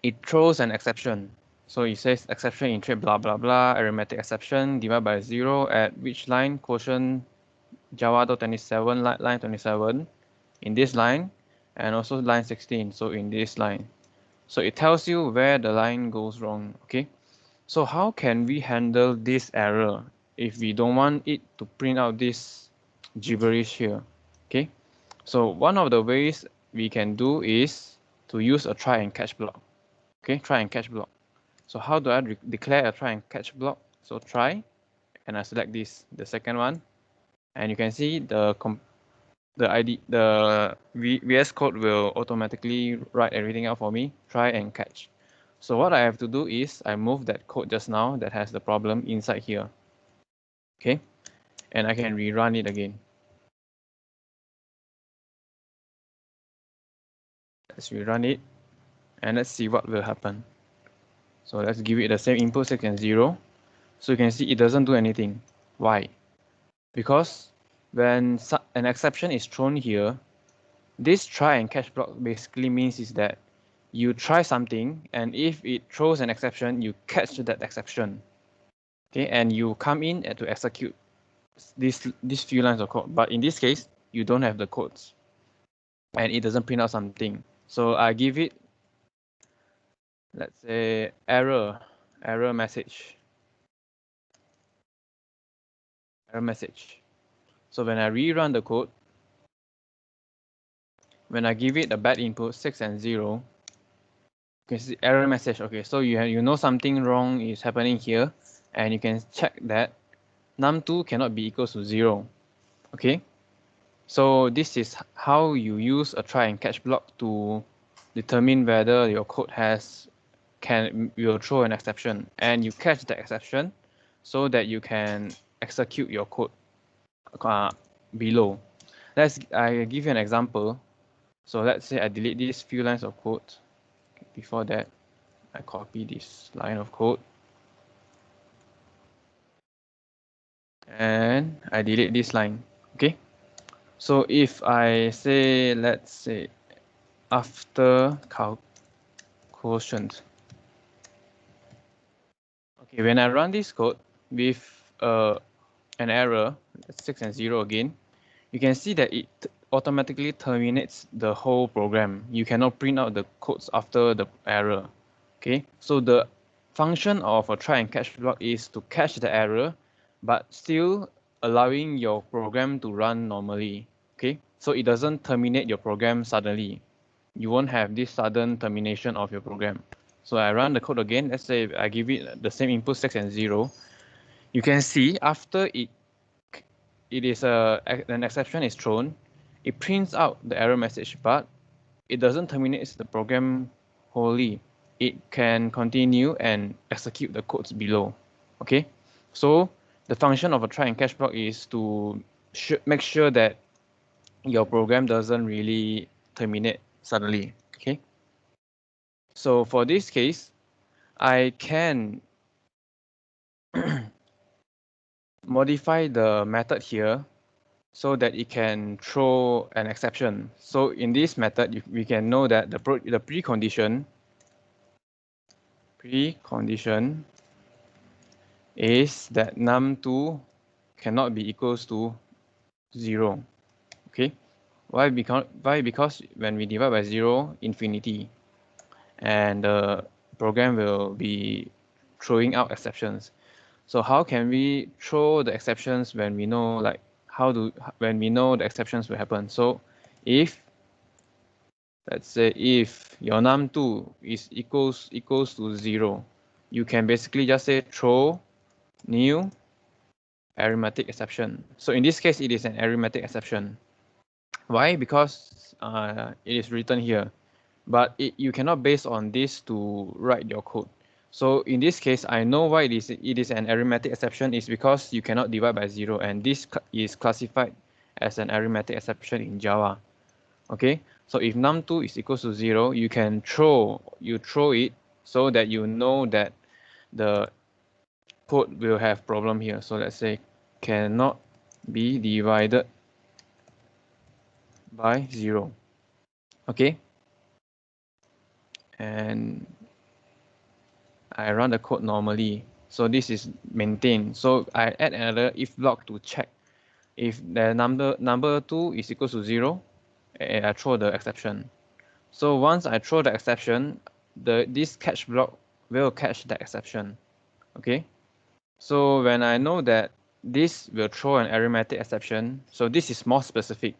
it throws an exception. So it says exception in thread blah blah blah, arithmetic exception divided by 0 at which line? Quotient Java.27, line 27, in this line, and also line 16, so in this line. So it tells you where the line goes wrong. Okay, so how can we handle this error if we don't want it to print out this gibberish here? Okay, so one of the ways we can do is to use a try and catch block. Okay, try and catch block. So how do I declare a try and catch block? So try, and I select this, the second one, and you can see the VS Code will automatically write everything out for me, try and catch. So what I have to do is I move that code just now that has the problem inside here. Okay, and I can rerun it again. Let's rerun it, and let's see what will happen. So let's give it the same input 6 and 0. So you can see it doesn't do anything. Why? Because when an exception is thrown here, this try and catch block basically means is that you try something, and if it throws an exception, you catch that exception. Okay, and you come in to execute these few lines of code. But in this case, you don't have the codes, and it doesn't print out something. So I give it, let's say, error message. Error message. So when I rerun the code, when I give it a bad input 6 and 0, you can see error message. Okay, so you know something wrong is happening here, and you can check that num2 cannot be equals to 0. Okay, so this is how you use a try and catch block to determine whether your code will throw an exception, and you catch the exception so that you can execute your code below. I give you an example. So let's say I delete these few lines of code. Before that, I copy this line of code and I delete this line. Okay, so if I say, let's say after quotient, okay, when I run this code with an error, 6 and 0 again, you can see that it automatically terminates the whole program. You cannot print out the codes after the error. Okay, so the function of a try and catch block is to catch the error, but still allowing your program to run normally. Okay, so it doesn't terminate your program suddenly. You won't have this sudden termination of your program. So I run the code again. Let's say I give it the same input 6 and 0. You can see after an exception is thrown, it prints out the error message, but it doesn't terminate the program wholly. It can continue and execute the codes below. Okay, so the function of a try and catch block is to make sure that your program doesn't really terminate suddenly. Okay, so for this case, I can modify the method here so that it can throw an exception. So in this method, we can know that the precondition is that num2 cannot be equals to 0. Okay, why? Because when we divide by 0, infinity, and the program will be throwing out exceptions. So how can we throw the exceptions when we know when we know the exceptions will happen? So if, let's say, if your num2 is equals to 0, you can basically just say throw new arithmetic exception. So in this case, it is an arithmetic exception. Why? Because it is written here, but you cannot base on this to write your code. So in this case, I know why it is an arithmetic exception is because you cannot divide by 0, and this is classified as an arithmetic exception in Java. Okay, so if num2 is equals to 0, you can throw it so that you know that the code will have problem here. So let's say cannot be divided by 0. Okay, and I run the code normally. So this is maintained. So I add another if block to check if the number 2 is equal to 0, and I throw the exception. So once I throw the exception, this catch block will catch the exception. Okay. So when I know that this will throw an arithmetic exception, so this is more specific.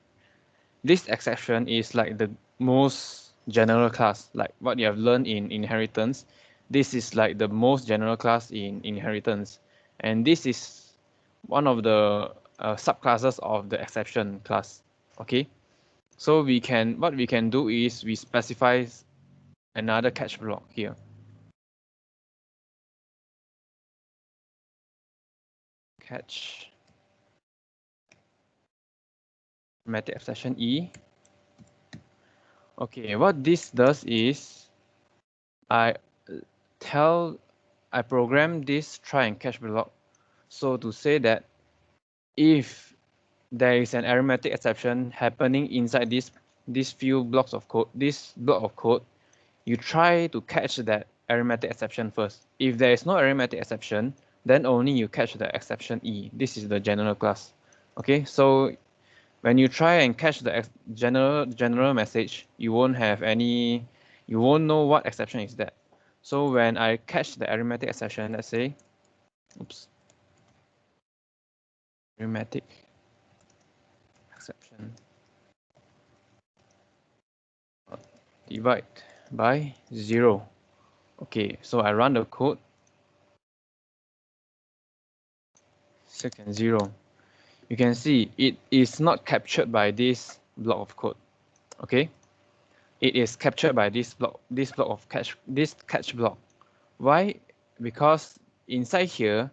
This exception is like the most general class, like what you have learned in inheritance. This is like the most general class in inheritance, and this is one of the subclasses of the exception class. Okay, so what we can do is we specify another catch block here. Catch arithmetic exception E. Okay, what this does is I program this try and catch block so to say that if there is an arithmetic exception happening inside these few blocks of code, this block of code, you try to catch that arithmetic exception first. If there is no arithmetic exception, then only you catch the exception E. This is the general class. Okay, so when you try and catch the general message, you won't know what exception is that. So when I catch the arithmetic exception, let's say, arithmetic exception divide by 0. Okay, so I run the code. 6 and 0. You can see it is not captured by this block of code. Okay, it is captured by this block of catch, this catch block. Why? Because inside here,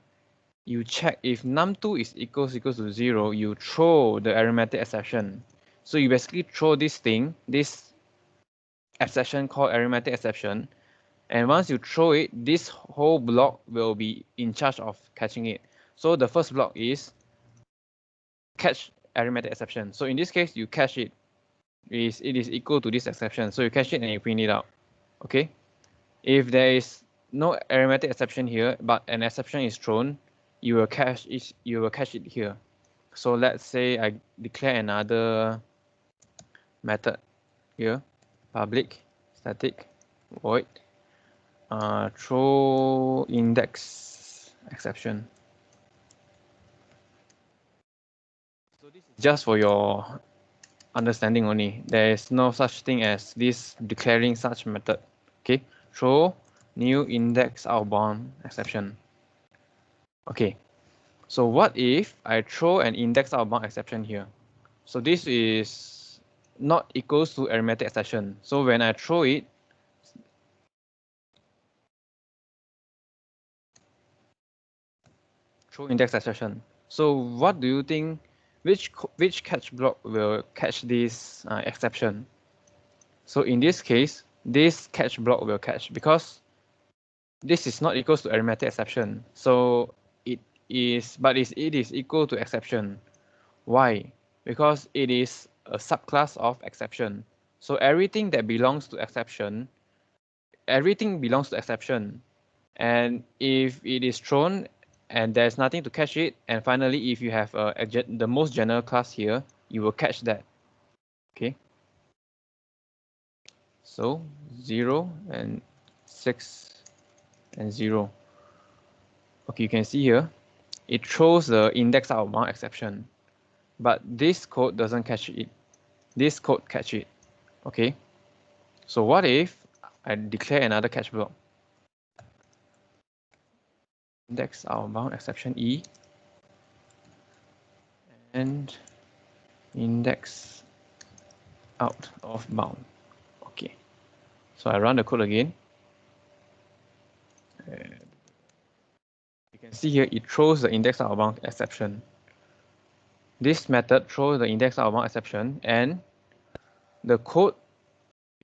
you check if num2 is equals to 0, you throw the arithmetic exception. So you basically throw this thing, this exception called arithmetic exception, and once you throw it, this whole block will be in charge of catching it. So the first block is catch arithmetic exception. So in this case, you catch it. It is equal to this exception. So you catch it and you print it out. Okay. If there is no arithmetic exception here, but an exception is thrown, you will catch it. You will catch it here. So let's say I declare another method here, public static void throw index exception. So this is just for your understanding only. There is no such thing as this declaring such method. Okay, throw new index outbound exception. Okay, so what if I throw an index outbound exception here? So this is not equals to arithmetic exception. So when I throw it, throw index exception. So what do you think? Which catch block will catch this exception? So in this case, this catch block will catch because this is not equals to arithmetic exception. So it is equal to exception. Why? Because it is a subclass of exception. So everything that belongs to exception, everything belongs to exception. And if it is thrown and there's nothing to catch it, and finally, if you have the most general class here, you will catch that. Okay. So 0 and 6 and 0. Okay, you can see here, it throws the index outbound exception, but this code doesn't catch it. This code catch it. Okay. So what if I declare another catch block? Index outbound exception E and index out of bound. Okay, so I run the code again. You can see here it throws the index out of bound exception. This method throws the index out of bound exception, and the code,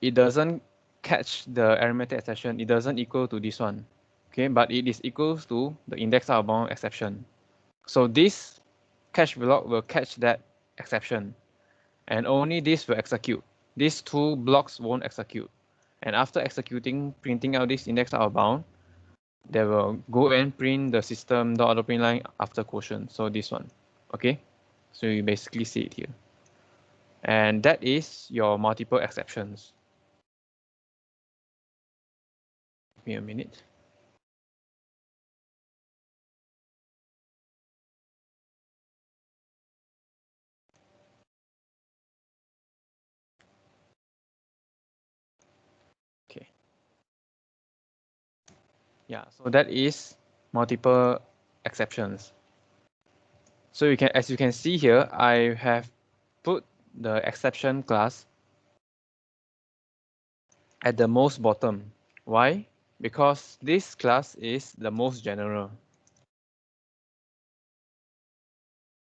it doesn't catch the arithmetic exception. It doesn't equal to this one. Okay, but it is equals to the index out of bound exception. So this catch block will catch that exception, and only this will execute. These two blocks won't execute. And after executing, printing out this index out of bound, they will go and print the system.out_print line after quotient. So this one. Okay. So you basically see it here. And that is your multiple exceptions. Give me a minute. Okay. Yeah, so that is multiple exceptions. So you can, as you can see here, I have put the exception class at the most bottom. Why? Because this class is the most general.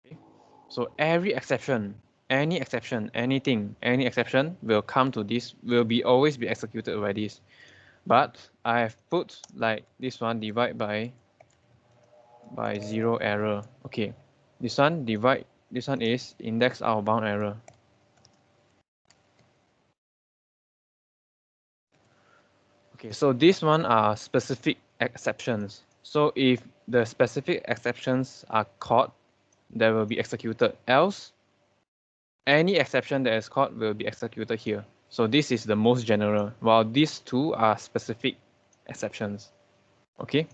Okay. So every exception, any exception, anything, any exception will come to this, will be always be executed by this. But I have put like this one, divide by 0 error. Okay, this one divide, this one is index out of bound error. Okay, so this one are specific exceptions. So if the specific exceptions are caught, they will be executed. Else, any exception that is caught will be executed here. So this is the most general, while these two are specific exceptions. Okay,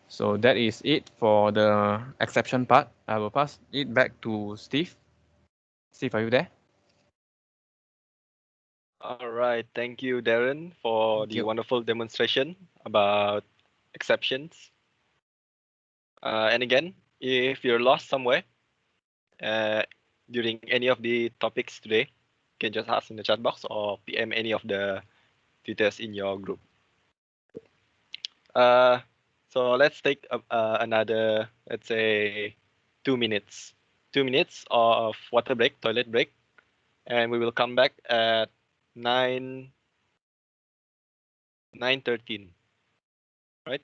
so that is it for the exception part. I will pass it back to Steve. Steve, are you there? All right. Thank you, Darren, for the wonderful demonstration about exceptions. And again, if you're lost somewhere during any of the topics today, you can just ask in the chat box or PM any of the tutors in your group. So let's take another, let's say, 2 minutes. 2 minutes of water break, toilet break, and we will come back at 9:13. Right?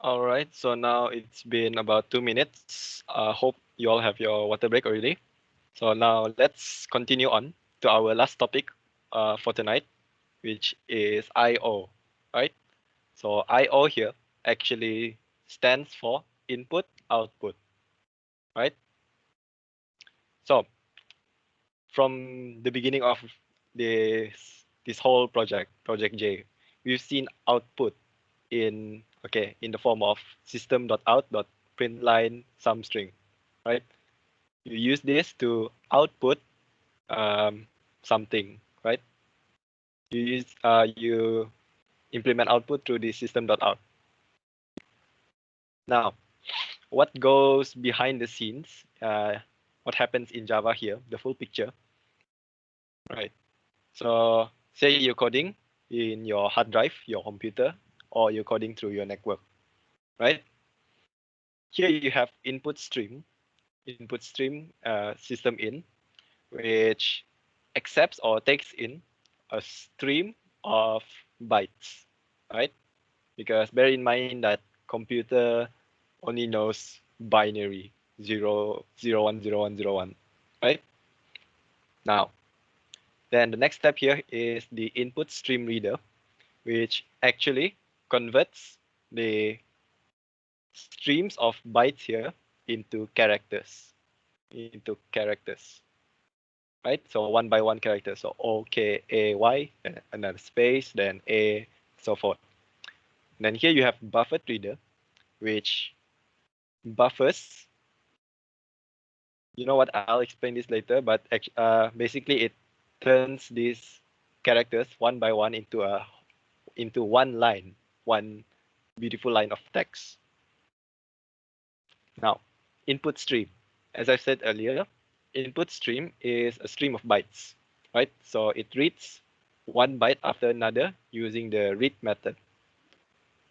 All right. So now it's been about 2 minutes. Hope you all have your water break already. So now let's continue on to our last topic for tonight, which is I/O. Right? So I/O here actually stands for input output. Right? So from the beginning of this whole project J, we've seen output in the form of system.out.println some string, right? You use this to output something, right? You implement output through the system.out. Now, what goes behind the scenes? What happens in Java here? The full picture, right? So say you're coding in your hard drive, your computer, or you're coding through your network, right? Here you have input stream system in, which accepts or takes in a stream of bytes, right? Because bear in mind that computer only knows binary 0, 0, 1, 0, 1, 0, 1, right? Now, then the next step here is the input stream reader, which actually converts the streams of bytes here into characters, right? So one by one character. So OKAY, then another space, then A, so forth. Then here you have buffered reader, which buffers. You know what? I'll explain this later, but basically it turns these characters one by one into one line, one beautiful line of text. Now, input stream. As I said earlier, input stream is a stream of bytes, right? So it reads one byte after another using the read method.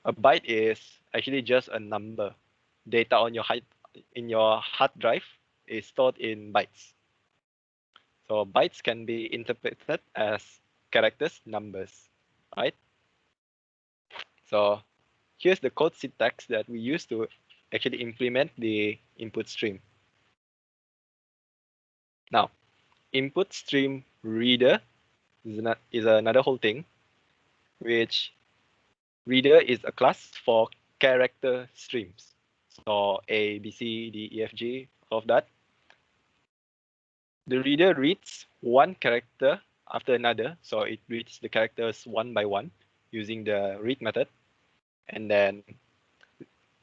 A byte is actually just a number. Data on in your hard drive is stored in bytes. So bytes can be interpreted as characters, numbers, right? So here's the code syntax that we use to actually implement the input stream. Now, input stream reader is another whole thing, which reader is a class for character streams. So A, B, C, D, E, F, G, all of that. The reader reads one character after another. So it reads the characters one by one using the read method. And then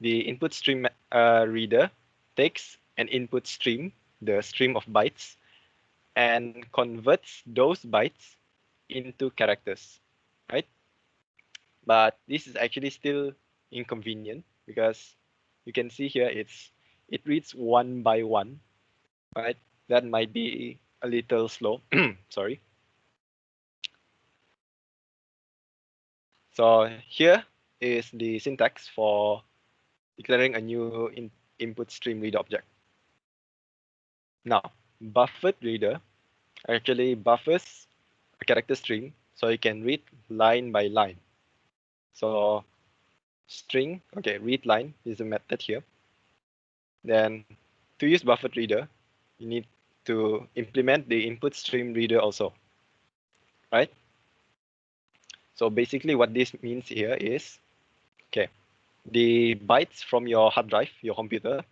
the input stream reader takes an input stream, the stream of bytes, and converts those bytes into characters, right? But this is actually still inconvenient because you can see here it reads one by one, right? That might be a little slow. Sorry. So here is the syntax for declaring a new input stream reader object. Now, buffered reader actually buffers a character stream so you can read line by line. So string, okay, read line is a method here. Then to use buffered reader, you need to implement the input stream reader also, right? So basically what this means here is, okay, the bytes from your hard drive, your computer,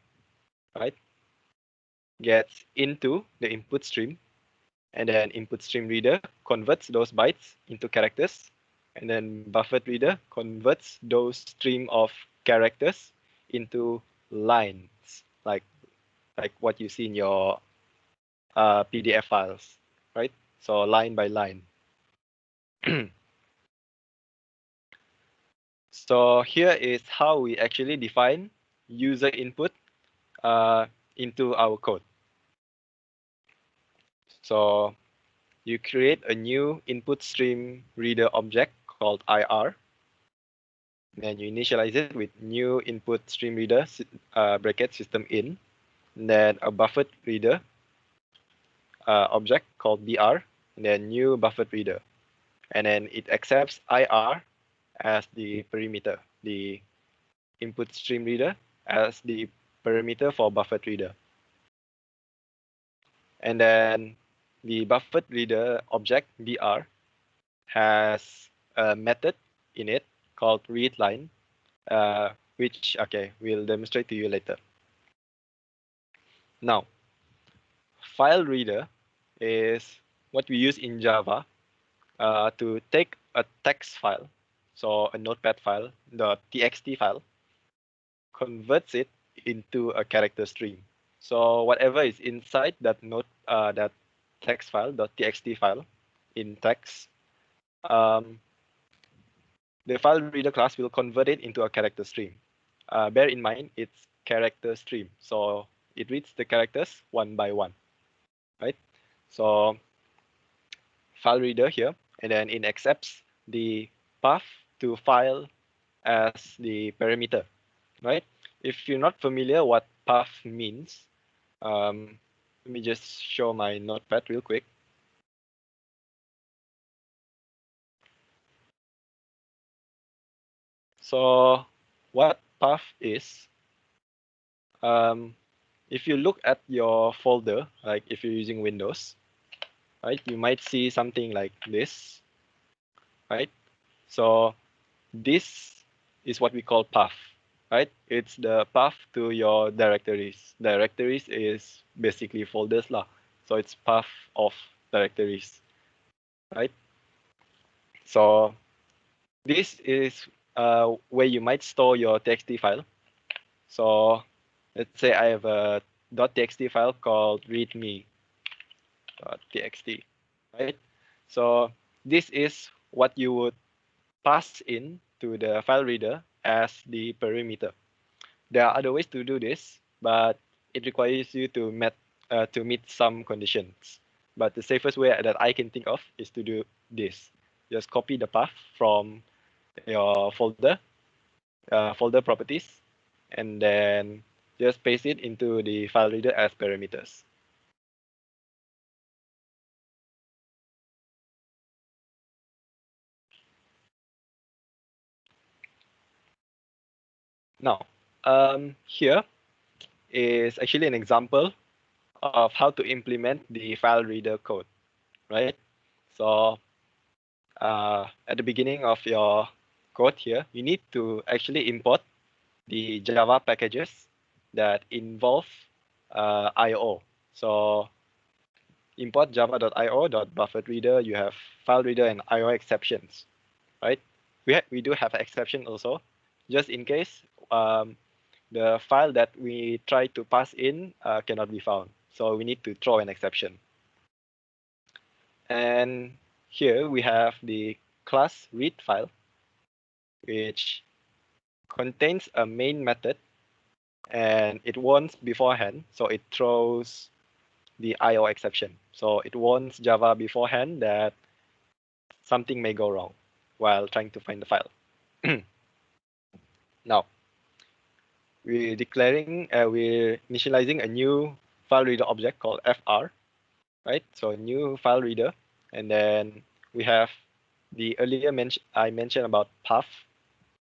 right, gets into the input stream, and then input stream reader converts those bytes into characters, and then buffered reader converts those stream of characters into lines, like what you see in your PDF files, right? So line by line. So here is how we actually define user input into our code. So you create a new input stream reader object called IR. Then you initialize it with new input stream reader bracket system in. And then a buffered reader object called BR. And then new buffered reader. And then it accepts IR as the parameter, the input stream reader as the parameter for buffered reader. And then the buffered reader object BR has a method in it called readLine, which, okay, we'll demonstrate to you later. Now, file reader is what we use in Java to take a text file, so a notepad file, the txt file, converts it into a character stream. So whatever is inside that that text file, .txt file in text, the file reader class will convert it into a character stream. Bear in mind, it's character stream. So it reads the characters one by one, right? So file reader here, and then it accepts the path to file as the parameter, right? If you're not familiar what path means, let me just show my notepad real quick. So what path is, if you look at your folder, like if you're using Windows, right, you might see something like this, right? So this is what we call path, right? It's the path to your directories. Directories is basically folders lah. So it's path of directories, right? So this is where you might store your txt file. So let's say I have a .txt file called readme.txt, right? So this is what you would pass in to the file reader as the parameter. There are other ways to do this, but it requires you to meet some conditions. But the safest way that I can think of is to do this. Just copy the path from your folder properties, and then just paste it into the file reader as parameters. Now, here is actually an example of how to implement the file reader code, right? So at the beginning of your code here, you need to actually import the Java packages that involve I/O. So import java.io.bufferedReader. You have file reader and I/O exceptions, right? We do have exception also, just in case the file that we try to pass in cannot be found. So we need to throw an exception. And here we have the class read file, which contains a main method, and it warns beforehand, so it throws the IO exception. So it warns Java beforehand that something may go wrong while trying to find the file. Now, we're initializing a new file reader object called fr, right? So a new file reader, and then we have the earlier I mentioned about path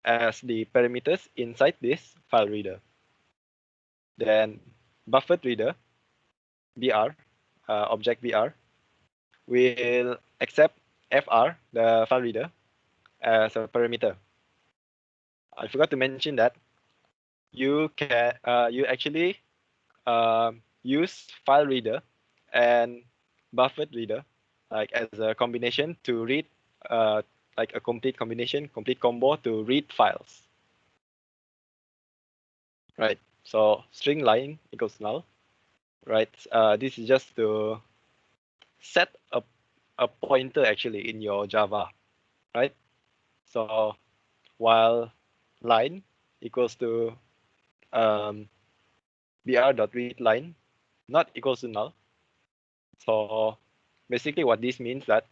as the parameters inside this file reader. Then buffered reader, br, object br, will accept fr, the file reader, as a parameter. I forgot to mention that you actually use file reader and buffered reader like as a combination to read like a complete combo to read files. Right. So string line equals null. Right. This is just to set a pointer actually in your Java. Right. So while line equals to br.readLine not equals to null. So basically what this means that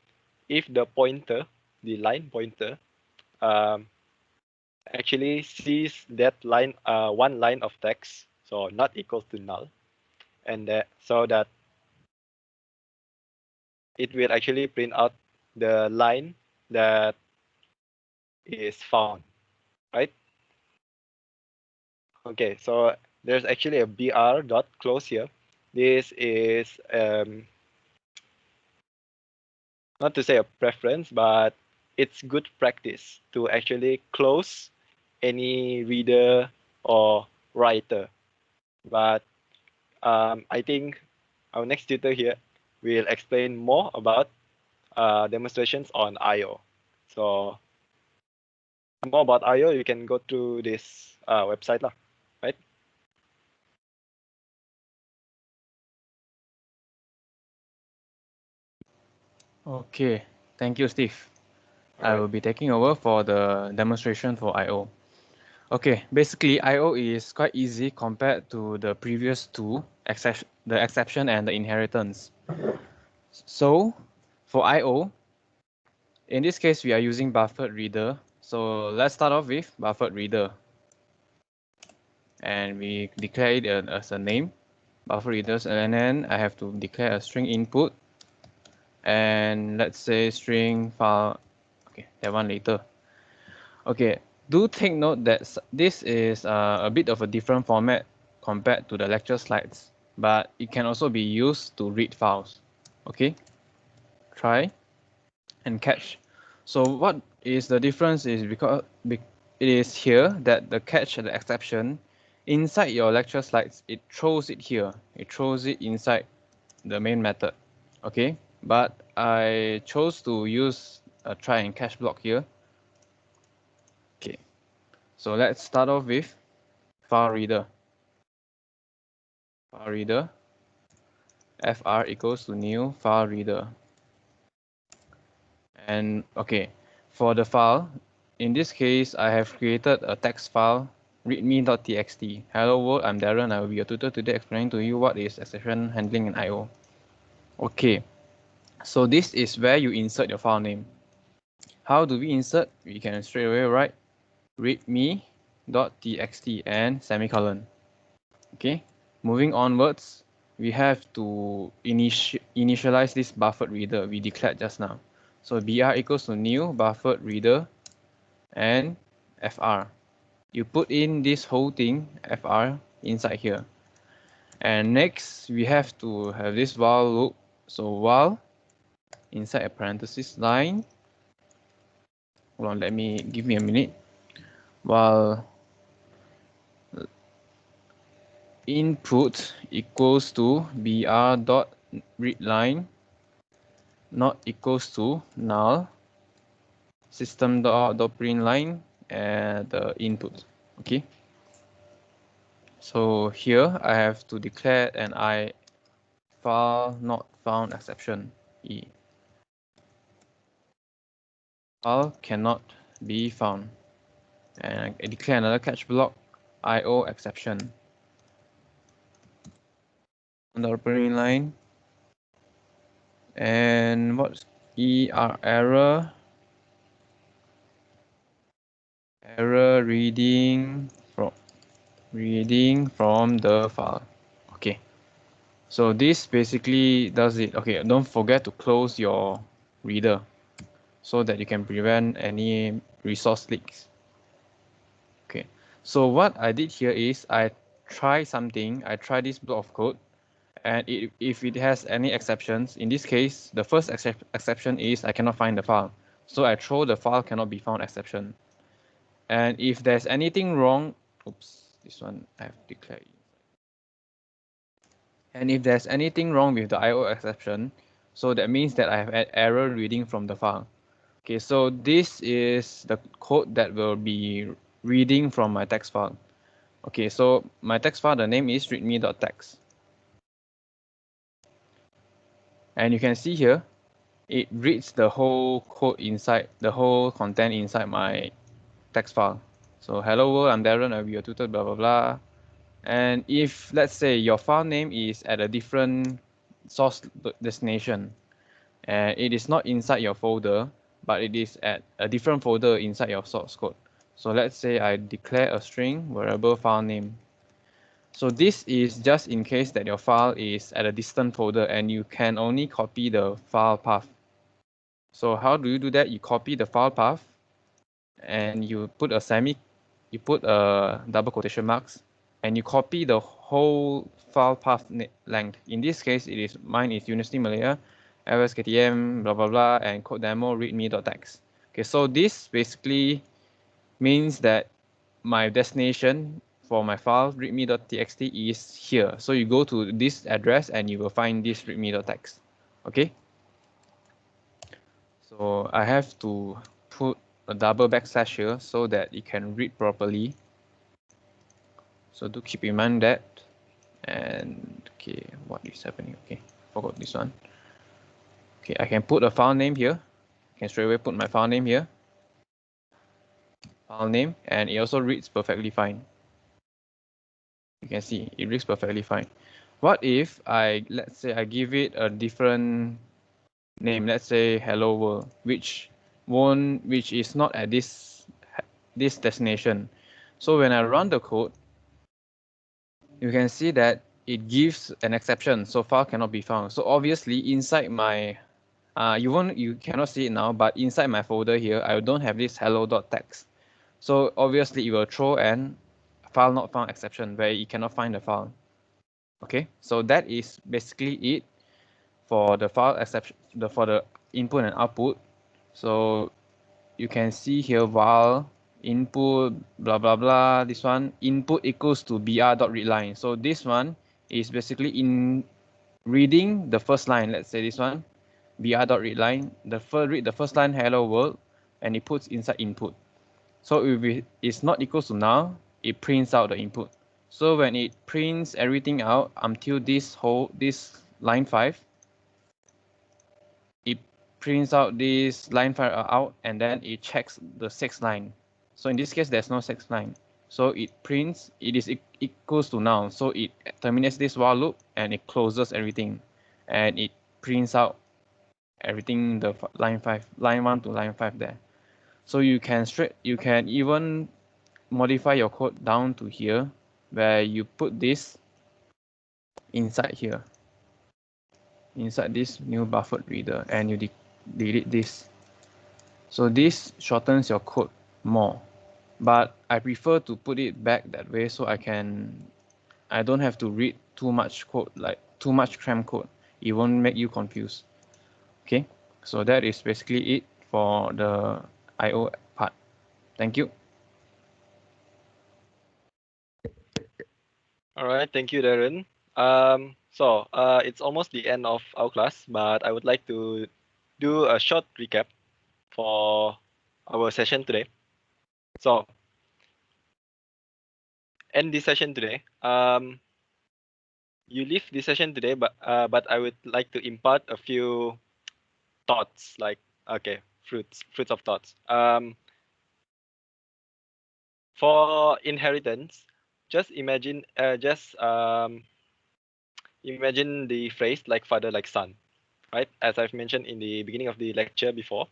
if the pointer, the line pointer, actually sees that line, one line of text, so not equals to null, and so that it will actually print out the line that is found, right? Okay, so there's actually a br dot close here. This is not to say a preference, but it's good practice to actually close any reader or writer. But I think our next tutor here will explain more about demonstrations on I/O. So more about I/O, you can go to this website lah, right? Okay, thank you, Steve. I Alright. will be taking over for the demonstration for I/O. Okay, basically I/O is quite easy compared to the previous two, the exception and the inheritance. So for I/O, in this case, we are using buffered reader. So let's start off with buffered reader. And we declare it as a name, buffer readers, and then I have to declare a string input. And let's say string file, okay, that one later. Okay, do take note that this is a bit of a different format compared to the lecture slides, but it can also be used to read files. Okay, try and catch. So what is the difference is because it is here that the catch and the exception inside your lecture slides, it throws it here. It throws it inside the main method. Okay, but I chose to use a try and catch block here. Okay, so let's start off with file reader. File reader, fr equals to new file reader. And okay, for the file, in this case, I have created a text file, readme.txt. Hello world, I'm Darren. I will be your tutor today explaining to you what is exception handling in I/O. Okay, so this is where you insert your file name. How do we insert? We can straight away write readme.txt and semicolon. Okay, moving onwards, we have to initialize this buffered reader we declared just now. So br equals to new buffered reader and fr. you put in this whole thing, fr, inside here. And next, we have to have this while loop. So while inside a parenthesis line. Hold on, give me a minute. While input equals to br dot readline not equals to null system dot print line and the input. Okay. So here I have to declare an I file not found exception E. File cannot be found. And I declare another catch block IO exception. On the print line. And what's error? Error reading from the file. Okay. So this basically does it. Okay, don't forget to close your reader so that you can prevent any resource leaks. Okay. So what I did here is I try something. I try this block of code, and if it has any exceptions, in this case, the first exception is I cannot find the file. So I throw the file cannot be found exception. And if there's anything wrong, oops, this one I have declared. And if there's anything wrong with the IO exception, so that means that I have an error reading from the file. Okay, so this is the code that will be reading from my text file. Okay, so my text file, the name is readme.txt. And you can see here, it reads the whole code inside, the whole content inside my text file. So hello world, I'm Darren, I'll be your tutor, blah, blah, blah. And if, let's say, your file name is at a different source destination, and it is not inside your folder, but it is at a different folder inside your source code. So let's say I declare a string variable file name. So this is just in case that your file is at a distant folder and you can only copy the file path. So how do you do that? You copy the file path and you put a double quotation marks, and you copy the whole file path length. In this case, mine is University Malaya, lsktm, blah, blah, blah, and code demo readme.txt. Okay, so this basically means that my destination for my file readme.txt is here. So you go to this address and you will find this readme.txt. Okay. So I have to put a double backslash here so that it can read properly. So do keep in mind that. And okay, what is happening? Okay, forgot this one. Okay, I can put a file name here. I can straight away put my file name here. File name, and it also reads perfectly fine. You can see it reads perfectly fine. What if let's say I give it a different name, let's say hello world, which is not at this destination. So when I run the code, you can see that it gives an exception, so file cannot be found. So obviously inside my you cannot see it now, but inside my folder here, I don't have this hello.txt. So obviously it will throw an file not found exception where it cannot find the file. Okay, so that is basically it for the file exception, for the input and output. So you can see here while input blah blah blah, this one input equals to br.readline. So this one is basically in reading the first line. Let's say this one br.readline, read the first line hello world, and it puts inside input. So if it's not equals to null, it prints out the input. So when it prints everything out until this line 5, it prints out this line 5 out, and then it checks the 6th line. So in this case, there's no 6th line. So it prints, it is equals to null. So it terminates this while loop and it closes everything. And it prints out everything, the line 1 to line 5 there. So you can even modify your code down to here, where you put this inside here, inside this new buffered reader, and you delete this. So this shortens your code more. but I prefer to put it back that way so I don't have to read too much code, like too much cram code. It won't make you confused. Okay, so that is basically it for the IO part. Thank you. All right, thank you, Darren. It's almost the end of our class, but I would like to do a short recap for our session today. So, end this session today. You leave this session today, but I would like to impart a few thoughts, like fruits of thoughts. For inheritance, just imagine imagine the phrase like father like son, right? As I've mentioned in the beginning of the lecture before,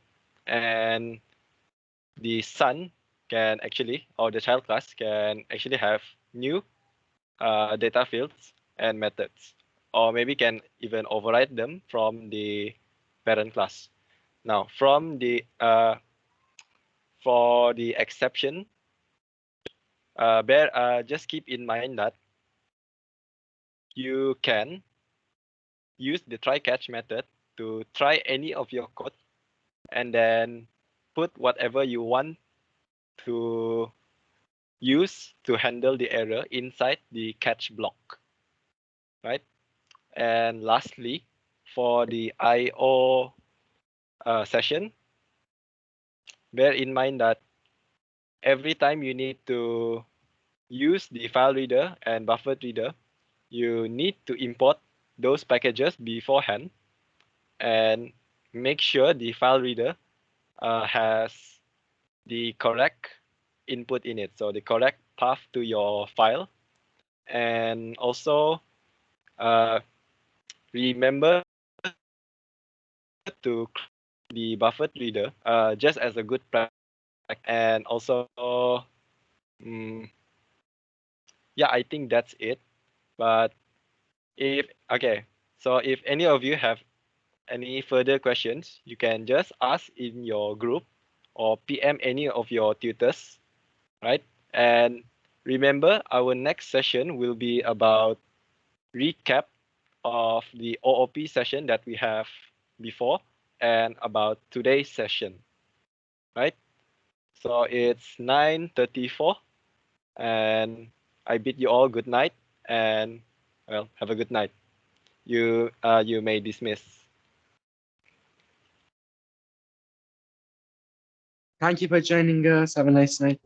and the son can actually, or the child class can actually have new data fields and methods, or maybe can even override them from the parent class. Now, for the exception, just keep in mind that you can use the try catch method to try any of your code and then put whatever you want to use to handle the error inside the catch block, right? And lastly, for the IO session, bear in mind that every time you need to use the file reader and buffer reader, you need to import those packages beforehand and make sure the file reader has the correct input in it, so the correct path to your file. And also remember to the buffer reader just as a good practice. And also, yeah, I think that's it. But if any of you have any further questions, you can just ask in your group or PM any of your tutors, right? And remember, our next session will be about recap of the OOP session that we have before and about today's session, right? So it's 9:34, and I bid you all good night, and well, have a good night. You may dismiss. Thank you for joining us. Have a nice night.